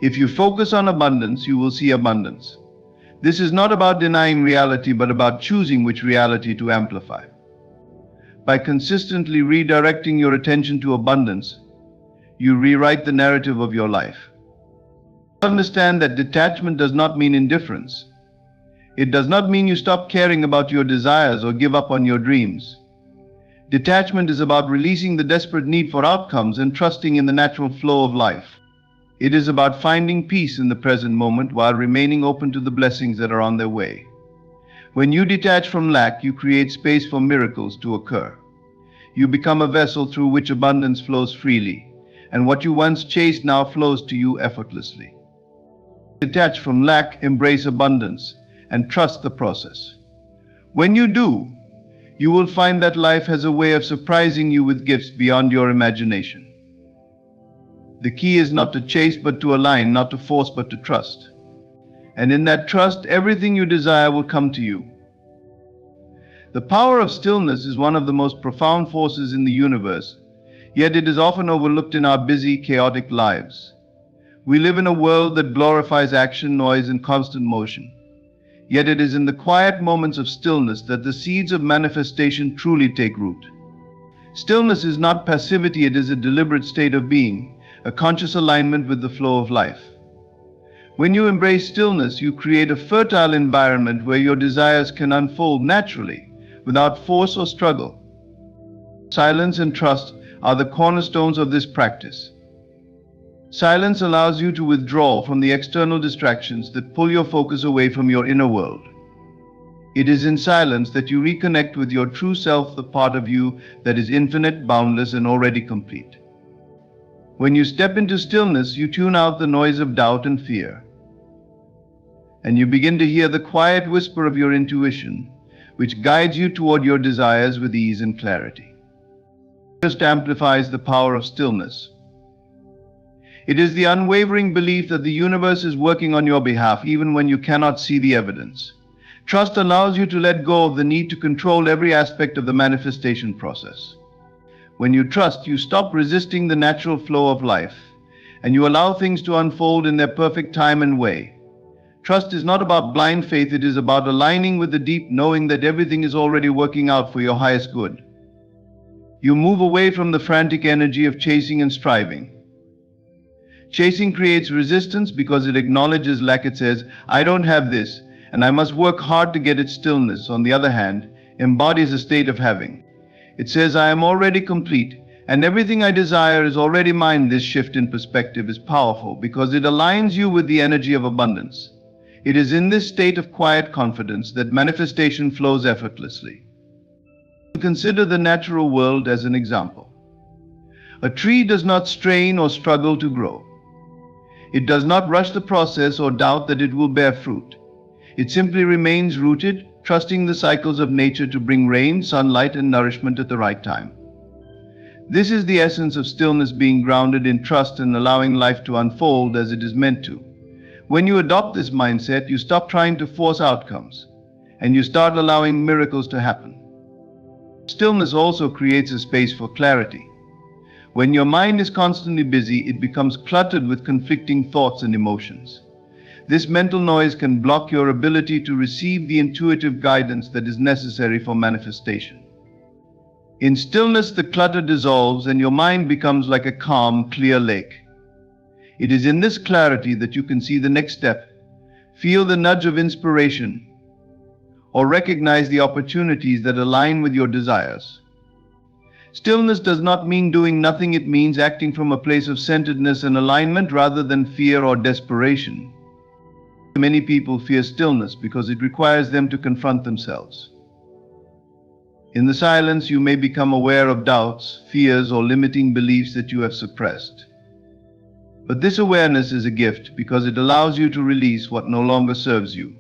If you focus on abundance, you will see abundance. This is not about denying reality, but about choosing which reality to amplify. By consistently redirecting your attention to abundance, you rewrite the narrative of your life. Understand that detachment does not mean indifference. It does not mean you stop caring about your desires or give up on your dreams. Detachment is about releasing the desperate need for outcomes and trusting in the natural flow of life. It is about finding peace in the present moment while remaining open to the blessings that are on their way. When you detach from lack, you create space for miracles to occur. You become a vessel through which abundance flows freely, and what you once chased now flows to you effortlessly. Detach from lack, embrace abundance, and trust the process. When you do, you will find that life has a way of surprising you with gifts beyond your imagination. The key is not to chase but to align, not to force but to trust. And in that trust, everything you desire will come to you. The power of stillness is one of the most profound forces in the universe, yet it is often overlooked in our busy, chaotic lives. We live in a world that glorifies action, noise, and constant motion. Yet it is in the quiet moments of stillness that the seeds of manifestation truly take root. Stillness is not passivity, it is a deliberate state of being, a conscious alignment with the flow of life. When you embrace stillness, you create a fertile environment where your desires can unfold naturally, without force or struggle. Silence and trust are the cornerstones of this practice. Silence allows you to withdraw from the external distractions that pull your focus away from your inner world. It is in silence that you reconnect with your true self, the part of you that is infinite, boundless, and already complete. When you step into stillness, you tune out the noise of doubt and fear, and you begin to hear the quiet whisper of your intuition, which guides you toward your desires with ease and clarity. It just amplifies the power of stillness. It is the unwavering belief that the universe is working on your behalf even when you cannot see the evidence. Trust allows you to let go of the need to control every aspect of the manifestation process. When you trust, you stop resisting the natural flow of life, and you allow things to unfold in their perfect time and way. Trust is not about blind faith, it is about aligning with the deep knowing that everything is already working out for your highest good. You move away from the frantic energy of chasing and striving. Chasing creates resistance because it acknowledges lack. It says, I don't have this, and I must work hard to get it. Stillness, on the other hand, embodies a state of having. It says, I am already complete, and everything I desire is already mine. This shift in perspective is powerful because it aligns you with the energy of abundance. It is in this state of quiet confidence that manifestation flows effortlessly. Consider the natural world as an example. A tree does not strain or struggle to grow. It does not rush the process or doubt that it will bear fruit. It simply remains rooted, trusting the cycles of nature to bring rain, sunlight, and nourishment at the right time. This is the essence of stillness, being grounded in trust and allowing life to unfold as it is meant to. When you adopt this mindset, you stop trying to force outcomes, and you start allowing miracles to happen. Stillness also creates a space for clarity. When your mind is constantly busy, it becomes cluttered with conflicting thoughts and emotions. This mental noise can block your ability to receive the intuitive guidance that is necessary for manifestation. In stillness, the clutter dissolves and your mind becomes like a calm, clear lake. It is in this clarity that you can see the next step, feel the nudge of inspiration, or recognize the opportunities that align with your desires. Stillness does not mean doing nothing. It means acting from a place of centeredness and alignment rather than fear or desperation. Many people fear stillness because it requires them to confront themselves. In the silence, you may become aware of doubts, fears, or limiting beliefs that you have suppressed. But this awareness is a gift because it allows you to release what no longer serves you.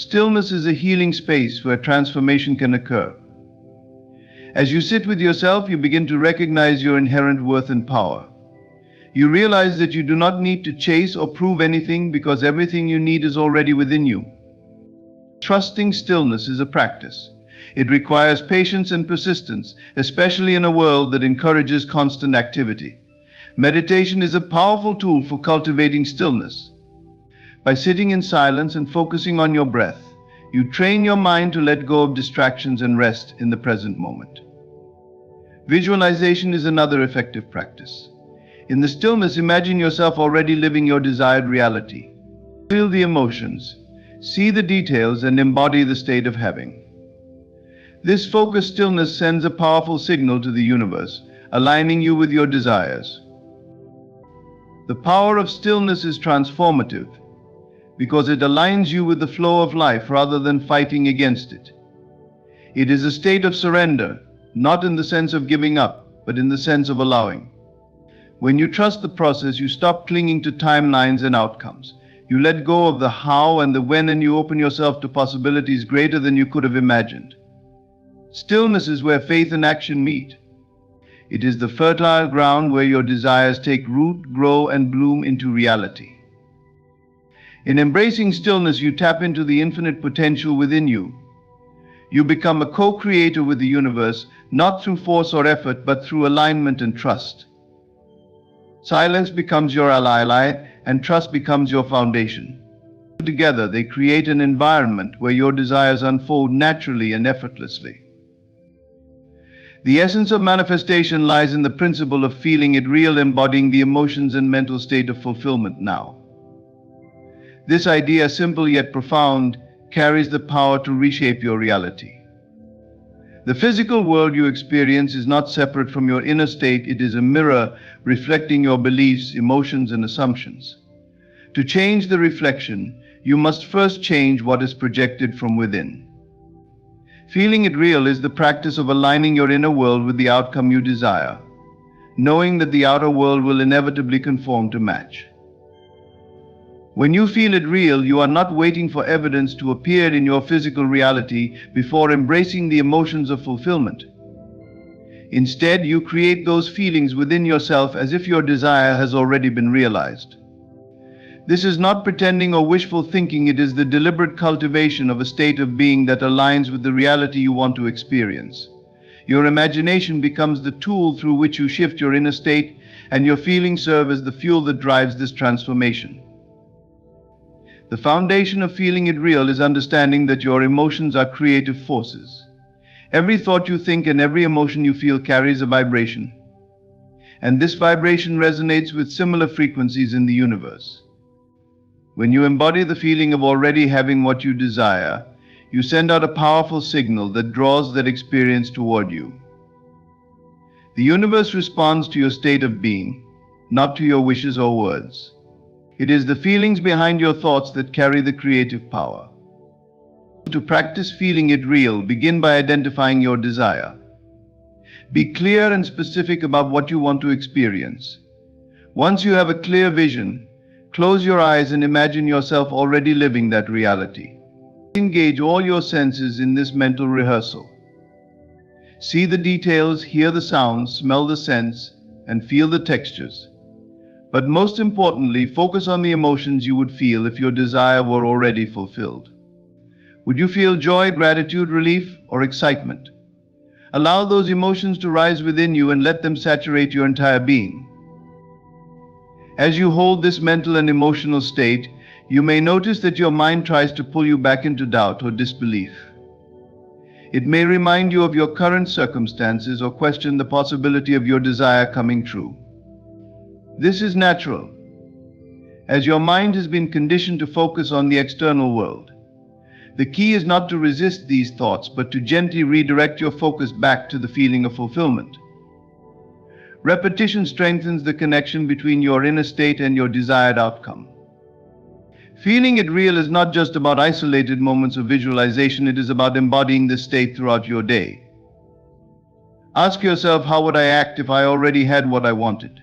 Stillness is a healing space where transformation can occur. As you sit with yourself, you begin to recognize your inherent worth and power. You realize that you do not need to chase or prove anything because everything you need is already within you. Trusting stillness is a practice. It requires patience and persistence, especially in a world that encourages constant activity. Meditation is a powerful tool for cultivating stillness. By sitting in silence and focusing on your breath, you train your mind to let go of distractions and rest in the present moment. Visualization is another effective practice. In the stillness, imagine yourself already living your desired reality. Feel the emotions, see the details, and embody the state of having. This focused stillness sends a powerful signal to the universe, aligning you with your desires. The power of stillness is transformative because it aligns you with the flow of life rather than fighting against it. It is a state of surrender, not in the sense of giving up, but in the sense of allowing. When you trust the process, you stop clinging to timelines and outcomes. You let go of the how and the when, and you open yourself to possibilities greater than you could have imagined. Stillness is where faith and action meet. It is the fertile ground where your desires take root, grow, and bloom into reality. In embracing stillness, you tap into the infinite potential within you. You become a co-creator with the universe, not through force or effort, but through alignment and trust. Silence becomes your ally, and trust becomes your foundation. Together, they create an environment where your desires unfold naturally and effortlessly. The essence of manifestation lies in the principle of feeling it real, embodying the emotions and mental state of fulfillment now. This idea, simple yet profound, carries the power to reshape your reality. The physical world you experience is not separate from your inner state. It is a mirror reflecting your beliefs, emotions, and assumptions. To change the reflection, you must first change what is projected from within. Feeling it real is the practice of aligning your inner world with the outcome you desire, knowing that the outer world will inevitably conform to match. When you feel it real, you are not waiting for evidence to appear in your physical reality before embracing the emotions of fulfillment. Instead, you create those feelings within yourself as if your desire has already been realized. This is not pretending or wishful thinking. It is the deliberate cultivation of a state of being that aligns with the reality you want to experience. Your imagination becomes the tool through which you shift your inner state, and your feelings serve as the fuel that drives this transformation. The foundation of feeling it real is understanding that your emotions are creative forces. Every thought you think and every emotion you feel carries a vibration, and this vibration resonates with similar frequencies in the universe. When you embody the feeling of already having what you desire, you send out a powerful signal that draws that experience toward you. The universe responds to your state of being, not to your wishes or words. It is the feelings behind your thoughts that carry the creative power. To practice feeling it real, begin by identifying your desire. Be clear and specific about what you want to experience. Once you have a clear vision, close your eyes and imagine yourself already living that reality. Engage all your senses in this mental rehearsal. See the details, hear the sounds, smell the scents, and feel the textures. But most importantly, focus on the emotions you would feel if your desire were already fulfilled. Would you feel joy, gratitude, relief, or excitement? Allow those emotions to rise within you and let them saturate your entire being. As you hold this mental and emotional state, you may notice that your mind tries to pull you back into doubt or disbelief. It may remind you of your current circumstances or question the possibility of your desire coming true. This is natural, as your mind has been conditioned to focus on the external world. The key is not to resist these thoughts, but to gently redirect your focus back to the feeling of fulfillment. Repetition strengthens the connection between your inner state and your desired outcome. Feeling it real is not just about isolated moments of visualization, it is about embodying this state throughout your day. Ask yourself, how would I act if I already had what I wanted?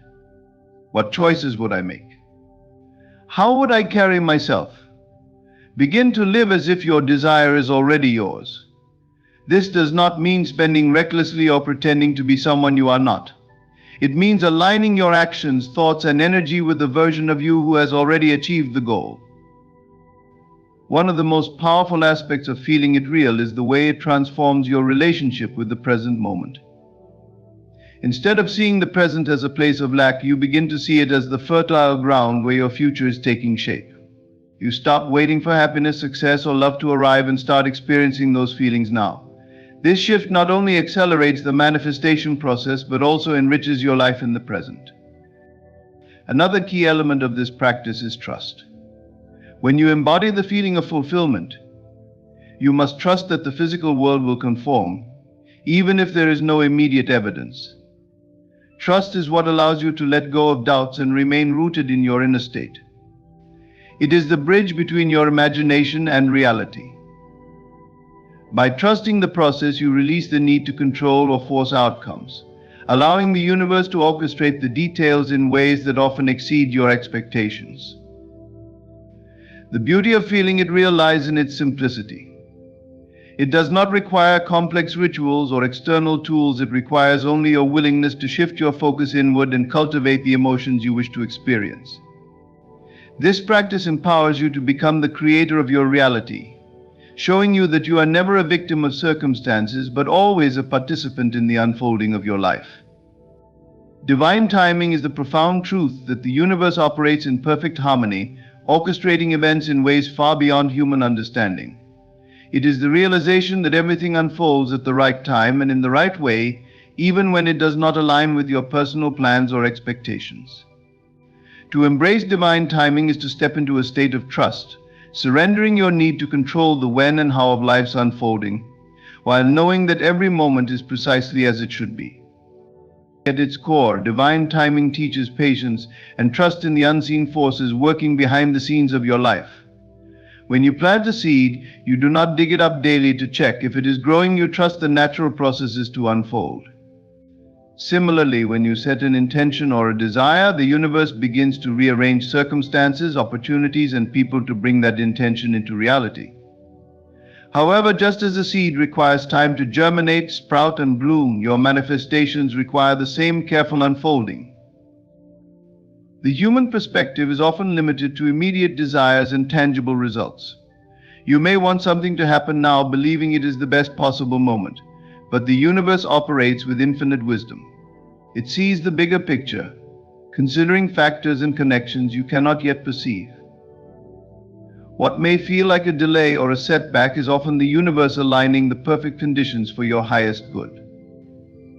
What choices would I make? How would I carry myself? Begin to live as if your desire is already yours. This does not mean spending recklessly or pretending to be someone you are not. It means aligning your actions, thoughts, and energy with the version of you who has already achieved the goal. One of the most powerful aspects of feeling it real is the way it transforms your relationship with the present moment. Instead of seeing the present as a place of lack, you begin to see it as the fertile ground where your future is taking shape. You stop waiting for happiness, success, or love to arrive and start experiencing those feelings now. This shift not only accelerates the manifestation process, but also enriches your life in the present. Another key element of this practice is trust. When you embody the feeling of fulfillment, you must trust that the physical world will conform, even if there is no immediate evidence. Trust is what allows you to let go of doubts and remain rooted in your inner state. It is the bridge between your imagination and reality. By trusting the process, you release the need to control or force outcomes, allowing the universe to orchestrate the details in ways that often exceed your expectations. The beauty of feeling it real lies in its simplicity. It does not require complex rituals or external tools. It requires only your willingness to shift your focus inward and cultivate the emotions you wish to experience. This practice empowers you to become the creator of your reality, showing you that you are never a victim of circumstances, but always a participant in the unfolding of your life. Divine timing is the profound truth that the universe operates in perfect harmony, orchestrating events in ways far beyond human understanding. It is the realization that everything unfolds at the right time and in the right way, even when it does not align with your personal plans or expectations. To embrace divine timing is to step into a state of trust, surrendering your need to control the when and how of life's unfolding, while knowing that every moment is precisely as it should be. At its core, divine timing teaches patience and trust in the unseen forces working behind the scenes of your life. When you plant a seed, you do not dig it up daily to check if it is growing. You trust the natural processes to unfold. Similarly, when you set an intention or a desire, the universe begins to rearrange circumstances, opportunities, and people to bring that intention into reality. However, just as a seed requires time to germinate, sprout, and bloom, your manifestations require the same careful unfolding. The human perspective is often limited to immediate desires and tangible results. You may want something to happen now, believing it is the best possible moment, but the universe operates with infinite wisdom. It sees the bigger picture, considering factors and connections you cannot yet perceive. What may feel like a delay or a setback is often the universe aligning the perfect conditions for your highest good.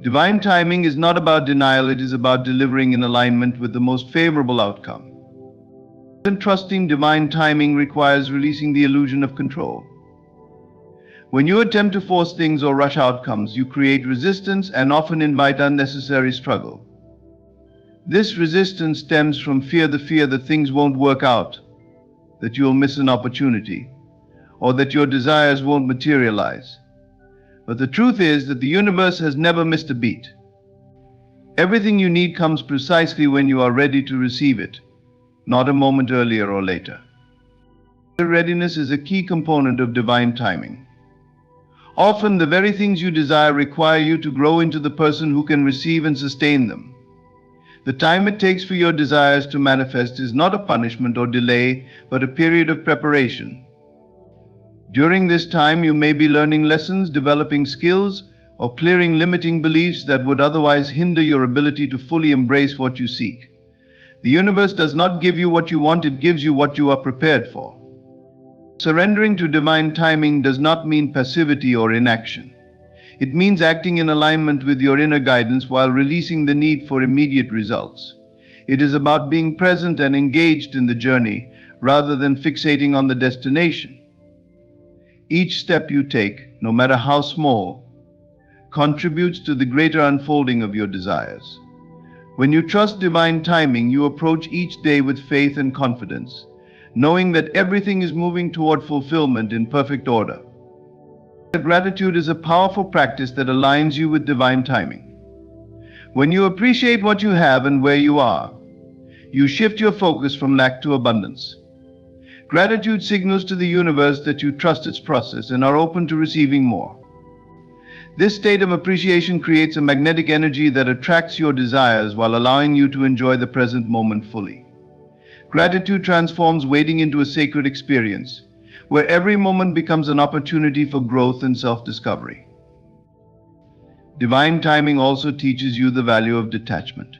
Divine timing is not about denial, it is about delivering in alignment with the most favorable outcome. And trusting divine timing requires releasing the illusion of control. When you attempt to force things or rush outcomes, you create resistance and often invite unnecessary struggle. This resistance stems from the fear that things won't work out, that you'll miss an opportunity, or that your desires won't materialize. But the truth is that the universe has never missed a beat. Everything you need comes precisely when you are ready to receive it, not a moment earlier or later. Readiness is a key component of divine timing. Often the very things you desire require you to grow into the person who can receive and sustain them. The time it takes for your desires to manifest is not a punishment or delay, but a period of preparation. During this time, you may be learning lessons, developing skills, or clearing limiting beliefs that would otherwise hinder your ability to fully embrace what you seek. The universe does not give you what you want, it gives you what you are prepared for. Surrendering to divine timing does not mean passivity or inaction. It means acting in alignment with your inner guidance while releasing the need for immediate results. It is about being present and engaged in the journey rather than fixating on the destination. Each step you take, no matter how small, contributes to the greater unfolding of your desires. When you trust divine timing, you approach each day with faith and confidence, knowing that everything is moving toward fulfillment in perfect order. Gratitude is a powerful practice that aligns you with divine timing. When you appreciate what you have and where you are, you shift your focus from lack to abundance. Gratitude signals to the universe that you trust its process and are open to receiving more. This state of appreciation creates a magnetic energy that attracts your desires while allowing you to enjoy the present moment fully. Gratitude transforms waiting into a sacred experience, where every moment becomes an opportunity for growth and self-discovery. Divine timing also teaches you the value of detachment.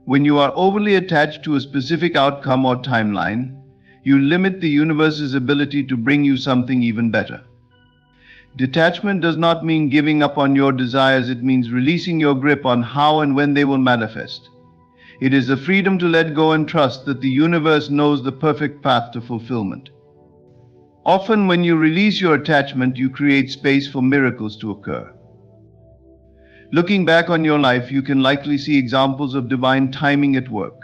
When you are overly attached to a specific outcome or timeline, you limit the universe's ability to bring you something even better. Detachment does not mean giving up on your desires, it means releasing your grip on how and when they will manifest. It is the freedom to let go and trust that the universe knows the perfect path to fulfillment. Often when you release your attachment, you create space for miracles to occur. Looking back on your life, you can likely see examples of divine timing at work.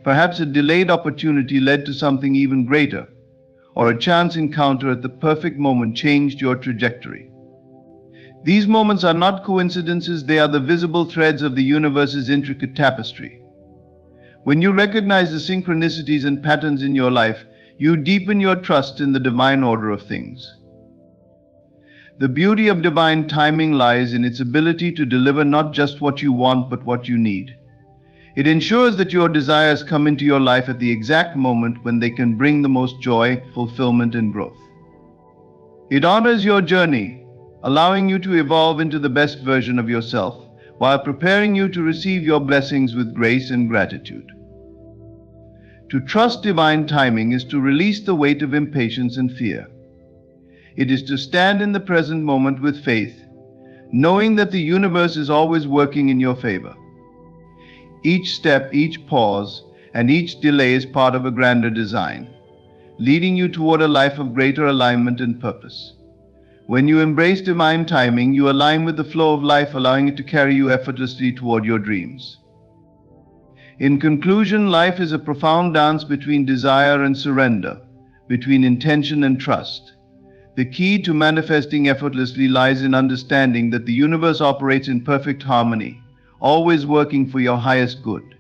Perhaps a delayed opportunity led to something even greater, or a chance encounter at the perfect moment changed your trajectory. These moments are not coincidences, they are the visible threads of the universe's intricate tapestry. When you recognize the synchronicities and patterns in your life, you deepen your trust in the divine order of things. The beauty of divine timing lies in its ability to deliver not just what you want, but what you need. It ensures that your desires come into your life at the exact moment when they can bring the most joy, fulfillment, and growth. It honors your journey, allowing you to evolve into the best version of yourself, while preparing you to receive your blessings with grace and gratitude. To trust divine timing is to release the weight of impatience and fear. It is to stand in the present moment with faith, knowing that the universe is always working in your favor. Each step, each pause, and each delay is part of a grander design, leading you toward a life of greater alignment and purpose. When you embrace divine timing, you align with the flow of life, allowing it to carry you effortlessly toward your dreams. In conclusion, life is a profound dance between desire and surrender, between intention and trust. The key to manifesting effortlessly lies in understanding that the universe operates in perfect harmony, always working for your highest good.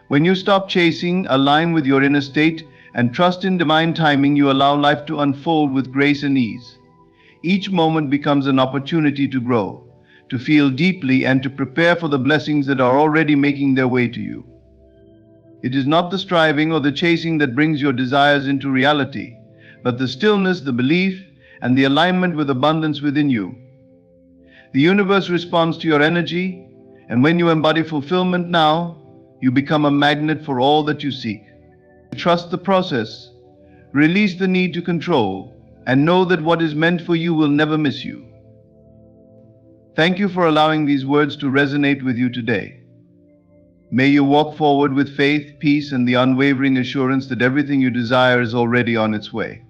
When you stop chasing, align with your inner state, and trust in divine timing, you allow life to unfold with grace and ease. Each moment becomes an opportunity to grow, to feel deeply, and to prepare for the blessings that are already making their way to you. It is not the striving or the chasing that brings your desires into reality, but the stillness, the belief, and the alignment with abundance within you. The universe responds to your energy, and when you embody fulfillment now, you become a magnet for all that you seek. Trust the process, Release the need to control, and know that what is meant for you will never miss you. Thank you for allowing these words to resonate with you today. May you walk forward with faith, peace, and the unwavering assurance that everything you desire is already on its way.